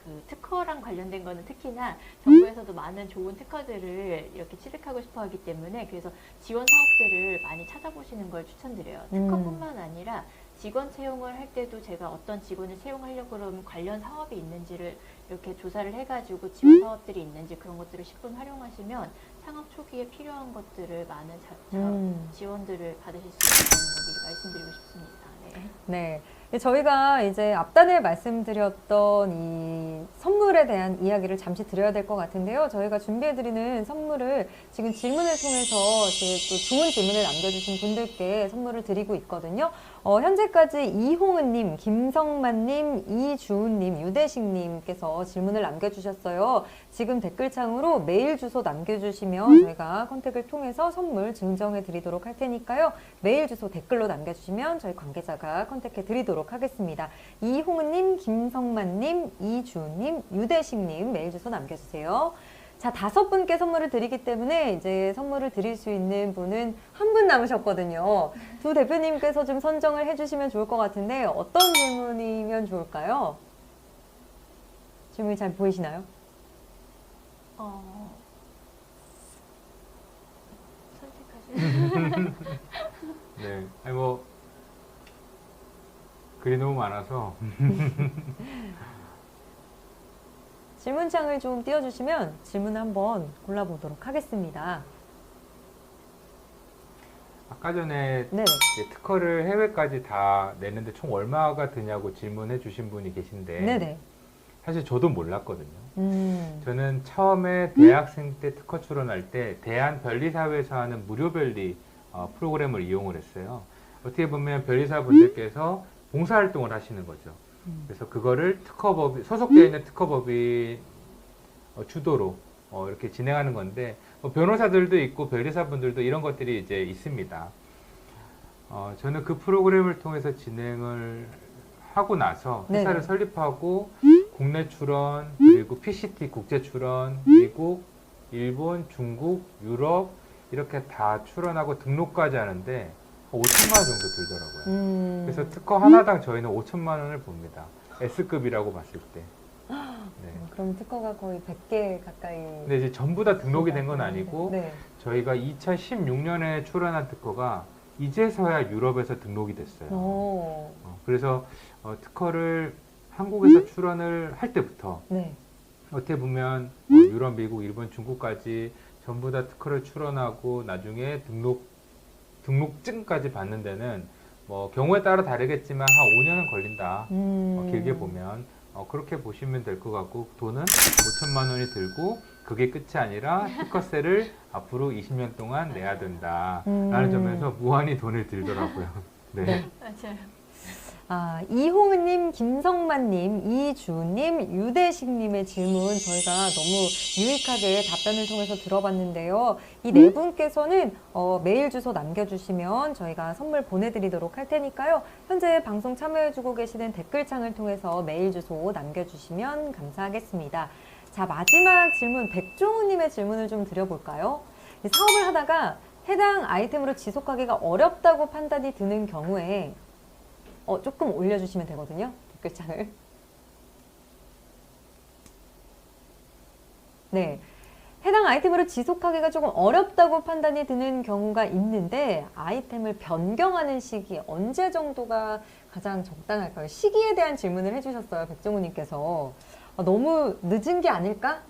그 특허랑 관련된 거는 특히나 정부에서도 많은 좋은 특허들을 이렇게 취득하고 싶어 하기 때문에 그래서 지원 사업들을 많이 찾아보시는 걸 추천드려요. 특허뿐만 아니라 직원 채용을 할 때도 제가 어떤 직원을 채용하려고 그러면 관련 사업이 있는지를 이렇게 조사를 해가지고 지원 사업들이 있는지 그런 것들을 10분 활용하시면 창업 초기에 필요한 것들을 많은 지원들을 받으실 수 있다는 거 미리 말씀드리고 싶습니다. 네. 네. 저희가 이제 앞단에 말씀드렸던 이 선물에 대한 이야기를 잠시 드려야 될 것 같은데요. 저희가 준비해드리는 선물을 지금 질문을 통해서 또 좋은 질문을 남겨주신 분들께 선물을 드리고 있거든요. 현재까지 이홍은님, 김성만님, 이주은님, 유대식님께서 질문을 남겨주셨어요. 지금 댓글창으로 메일 주소 남겨주시면 저희가 컨택을 통해서 선물 증정해 드리도록 할 테니까요. 메일 주소 댓글로 남겨주시면 저희 관계자가 컨택해 드리도록 하겠습니다. 이홍은님, 김성만님, 이주은님, 유대식님 메일 주소 남겨주세요. 자, 5분께 선물을 드리기 때문에 이제 선물을 드릴 수 있는 분은 한 분 남으셨거든요. 두 대표님께서 좀 선정을 해주시면 좋을 것 같은데 어떤 질문이면 좋을까요? 질문이 잘 보이시나요? 선택하시는 네, 아니 뭐 글이 너무 많아서 질문창을 좀 띄워주시면 질문 한번 골라보도록 하겠습니다. 아까 전에 네. 이제 특허를 해외까지 다 내는데 총 얼마가 드냐고 질문해 주신 분이 계신데 네네. 사실 저도 몰랐거든요. 저는 처음에 대학생 때 특허 출원할 때 대한변리사회에서 하는 무료 변리 프로그램을 이용을 했어요. 어떻게 보면 변리사 분들께서 봉사활동을 하시는 거죠. 그래서 그거를 특허법이 소속되어 있는 특허법이 주도로 이렇게 진행하는 건데 변호사들도 있고 변리사분들도 이런 것들이 이제 있습니다. 저는 그 프로그램을 통해서 진행을 하고 나서 회사를 네네. 설립하고 국내 출원 그리고 PCT 국제 출원 미국, 일본, 중국, 유럽 이렇게 다 출원하고 등록까지 하는데 5천만 원 정도 들더라고요. 그래서 특허 하나당 저희는 5천만 원을 봅니다. S급이라고 봤을 때. 네. 그럼 특허가 거의 100개 가까이. 근데 이제 전부 다 등록이 된 건 아니고 네. 저희가 2016년에 출원한 특허가 이제서야 유럽에서 등록이 됐어요. 그래서 특허를 한국에서 출원을 할 때부터 네. 어떻게 보면 유럽, 미국, 일본, 중국까지 전부 다 특허를 출원하고 나중에 등록증까지 받는 데는 뭐 경우에 따라 다르겠지만 한 5년은 걸린다. 길게 보면 그렇게 보시면 될 것 같고 돈은 5천만 원이 들고 그게 끝이 아니라 특허세를 앞으로 20년 동안 내야 된다라는 점에서 무한히 돈을 들더라고요. 네. 네. 맞아요. 이홍은님, 김성만님, 이주님, 유대식님의 질문 저희가 너무 유익하게 답변을 통해서 들어봤는데요. 이 네 분께서는 메일 주소 남겨주시면 저희가 선물 보내드리도록 할 테니까요. 현재 방송 참여해주고 계시는 댓글창을 통해서 메일 주소 남겨주시면 감사하겠습니다. 자, 마지막 질문, 백종우님의 질문을 좀 드려볼까요? 이 사업을 하다가 해당 아이템으로 지속하기가 어렵다고 판단이 드는 경우에 조금 올려주시면 되거든요. 댓글창을. 네. 해당 아이템으로 지속하기가 조금 어렵다고 판단이 드는 경우가 있는데 아이템을 변경하는 시기 언제 정도가 가장 적당할까요? 시기에 대한 질문을 해주셨어요. 백종우님께서. 너무 늦은 게 아닐까?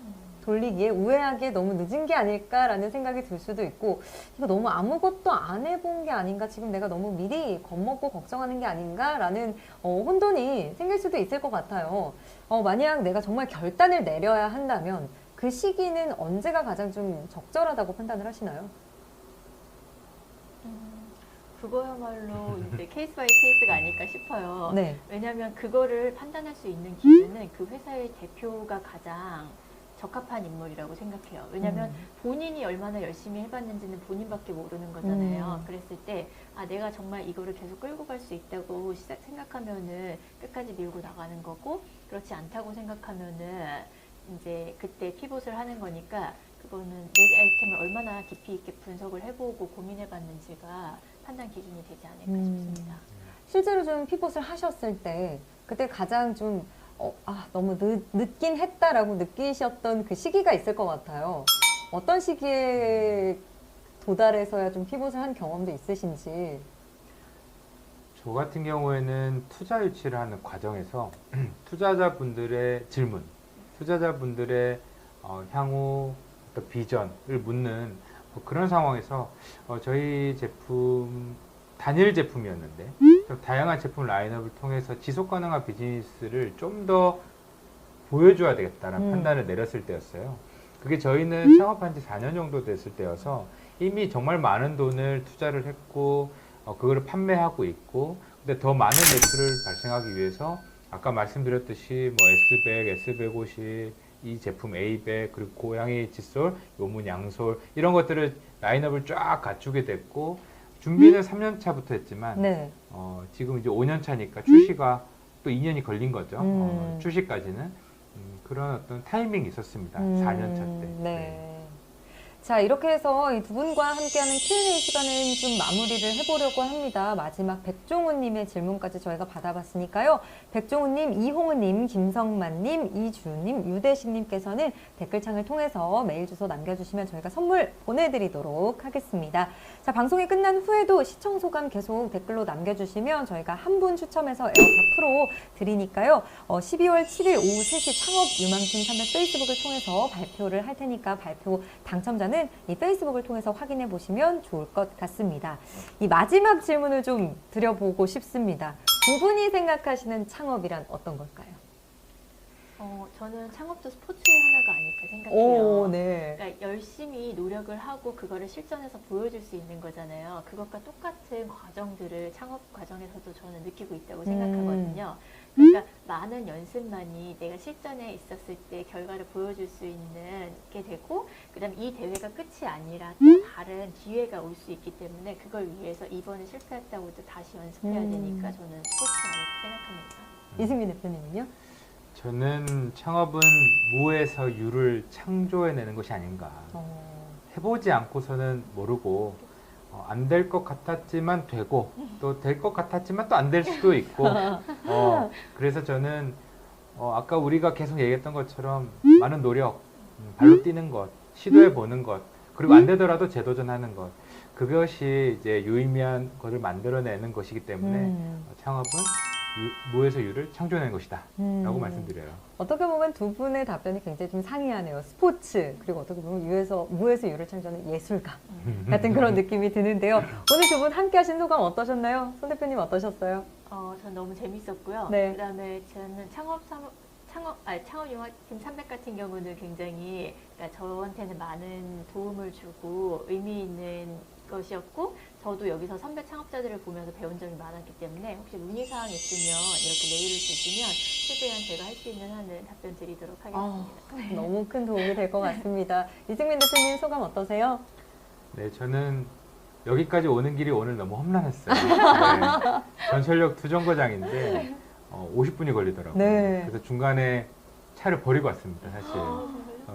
돌리기에 우회하기에 너무 늦은 게 아닐까라는 생각이 들 수도 있고 이거 너무 아무것도 안 해본 게 아닌가 지금 내가 너무 미리 겁먹고 걱정하는 게 아닌가라는 혼돈이 생길 수도 있을 것 같아요. 만약 내가 정말 결단을 내려야 한다면 그 시기는 언제가 가장 좀 적절하다고 판단을 하시나요? 그거야말로 이제 케이스 바이 케이스가 아닐까 싶어요. 네. 왜냐하면 그거를 판단할 수 있는 기준은 그 회사의 대표가 가장 적합한 인물이라고 생각해요. 왜냐하면 본인이 얼마나 열심히 해봤는지는 본인밖에 모르는 거잖아요. 그랬을 때 내가 정말 이거를 계속 끌고 갈 수 있다고 생각하면은 끝까지 밀고 나가는 거고 그렇지 않다고 생각하면은 이제 그때 피봇을 하는 거니까 그거는 내 아이템을 얼마나 깊이 있게 분석을 해보고 고민해봤는지가 판단 기준이 되지 않을까 싶습니다. 실제로 좀 피봇을 하셨을 때 그때 가장 좀 너무 늦긴 했다라고 느끼셨던 그 시기가 있을 것 같아요. 어떤 시기에 도달해서야 좀 피봇을 한 경험도 있으신지. 저 같은 경우에는 투자 유치를 하는 과정에서 투자자분들의 질문, 투자자분들의 향후 어떤 비전을 묻는 그런 상황에서 저희 제품 단일 제품이었는데 좀 다양한 제품 라인업을 통해서 지속 가능한 비즈니스를 좀 더 보여줘야 되겠다라는 판단을 내렸을 때였어요. 그게 저희는 창업한 지 4년 정도 됐을 때여서 이미 정말 많은 돈을 투자를 했고 그거를 판매하고 있고, 근데 더 많은 매출을 발생하기 위해서 아까 말씀드렸듯이 뭐 S100, S150, 이 제품 A100, 그리고 고양이 칫솔, 요문 양솔 이런 것들을 라인업을 쫙 갖추게 됐고, 준비는 3년 차부터 했지만 네. 지금 이제 5년 차니까 출시가 또 2년이 걸린 거죠. 출시까지는 그런 어떤 타이밍이 있었습니다. 4년 차 때. 네. 자, 이렇게 해서 이 두 분과 함께하는 Q&A 시간은 좀 마무리를 해보려고 합니다. 마지막 백종훈님의 질문까지 저희가 받아봤으니까요. 백종훈님, 이홍은님, 김성만님, 이주님, 유대식님께서는 댓글창을 통해서 메일 주소 남겨주시면 저희가 선물 보내드리도록 하겠습니다. 자, 방송이 끝난 후에도 시청 소감 계속 댓글로 남겨주시면 저희가 한 분 추첨해서 에어팟 프로 드리니까요. 12월 7일 오후 3시 창업 유망팀 300 페이스북을 통해서 발표를 할 테니까 발표 당첨자는 이 페이스북을 통해서 확인해 보시면 좋을 것 같습니다. 이 마지막 질문을 좀 드려보고 싶습니다. 두 분이 생각하시는 창업이란 어떤 걸까요? 저는 창업도 스포츠의 하나가 아닐까 생각해요. 오, 네. 그러니까 열심히 노력을 하고 그거를 실전에서 보여줄 수 있는 거잖아요. 그것과 똑같은 과정들을 창업 과정에서도 저는 느끼고 있다고 생각하거든요. 그러니까 많은 연습만이 내가 실전에 있었을 때 결과를 보여줄 수 있는 게 되고, 그다음 이 대회가 끝이 아니라 또 다른 기회가 올 수 있기 때문에 그걸 위해서 이번에 실패했다고 또 다시 연습해야 되니까 저는 스포츠가 아닐까 생각합니다. 이승민 대표님은요? 저는 창업은 무에서 유를 창조해내는 것이 아닌가. 해보지 않고서는 모르고 안 될 것 같았지만 되고 또 될 것 같았지만 또 안 될 수도 있고 그래서 저는 아까 우리가 계속 얘기했던 것처럼 많은 노력, 발로 뛰는 것, 시도해 보는 것, 그리고 안 되더라도 재도전하는 것, 그것이 이제 유의미한 것을 만들어내는 것이기 때문에 창업은 무에서 유를 창조해내는 것이다 라고 말씀드려요. 어떻게 보면 두 분의 답변이 굉장히 좀 상이하네요. 스포츠, 그리고 어떻게 보면 무에서 유를 창조하는 예술가 같은 그런 느낌이 드는데요. 오늘 두 분 함께 하신 소감 어떠셨나요? 손 대표님 어떠셨어요? 전 너무 재밌었고요. 네. 그다음에 저는 창업융합팀 300 같은 경우는 굉장히, 그러니까 저한테는 많은 도움을 주고 의미 있는 것이었고, 저도 여기서 선배 창업자들을 보면서 배운 점이 많았기 때문에 혹시 문의사항 있으면 이렇게 메일을 주시면 최대한 제가 할 수 있는 한은 답변 드리도록 하겠습니다. 너무 큰 도움이 될 것 같습니다. 이승민 대표님 소감 어떠세요? 네, 저는 여기까지 오는 길이 오늘 너무 험난했어요. 네, 전철역 투정거장인데 50분이 걸리더라고요. 네. 그래서 중간에 차를 버리고 왔습니다, 사실.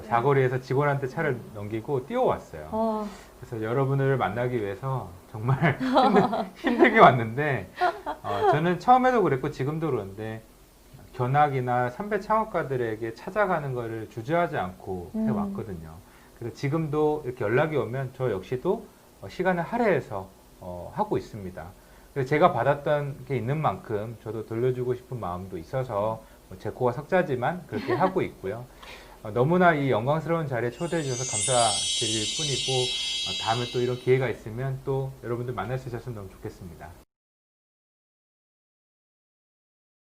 사거리에서 직원한테 차를 넘기고 뛰어왔어요. 그래서 여러분을 만나기 위해서 정말 힘들게 왔는데, 저는 처음에도 그랬고 지금도 그런데 견학이나 선배 창업가들에게 찾아가는 거를 주저하지 않고 해왔거든요. 그래서 지금도 이렇게 연락이 오면 저 역시도 시간을 할애해서 하고 있습니다. 그래서 제가 받았던 게 있는 만큼 저도 돌려주고 싶은 마음도 있어서 제 코가 석자지만 그렇게 하고 있고요. 너무나 이 영광스러운 자리에 초대해 주셔서 감사드릴 뿐이고, 다음에 또 이런 기회가 있으면 또 여러분들 만날 수 있었으면 너무 좋겠습니다.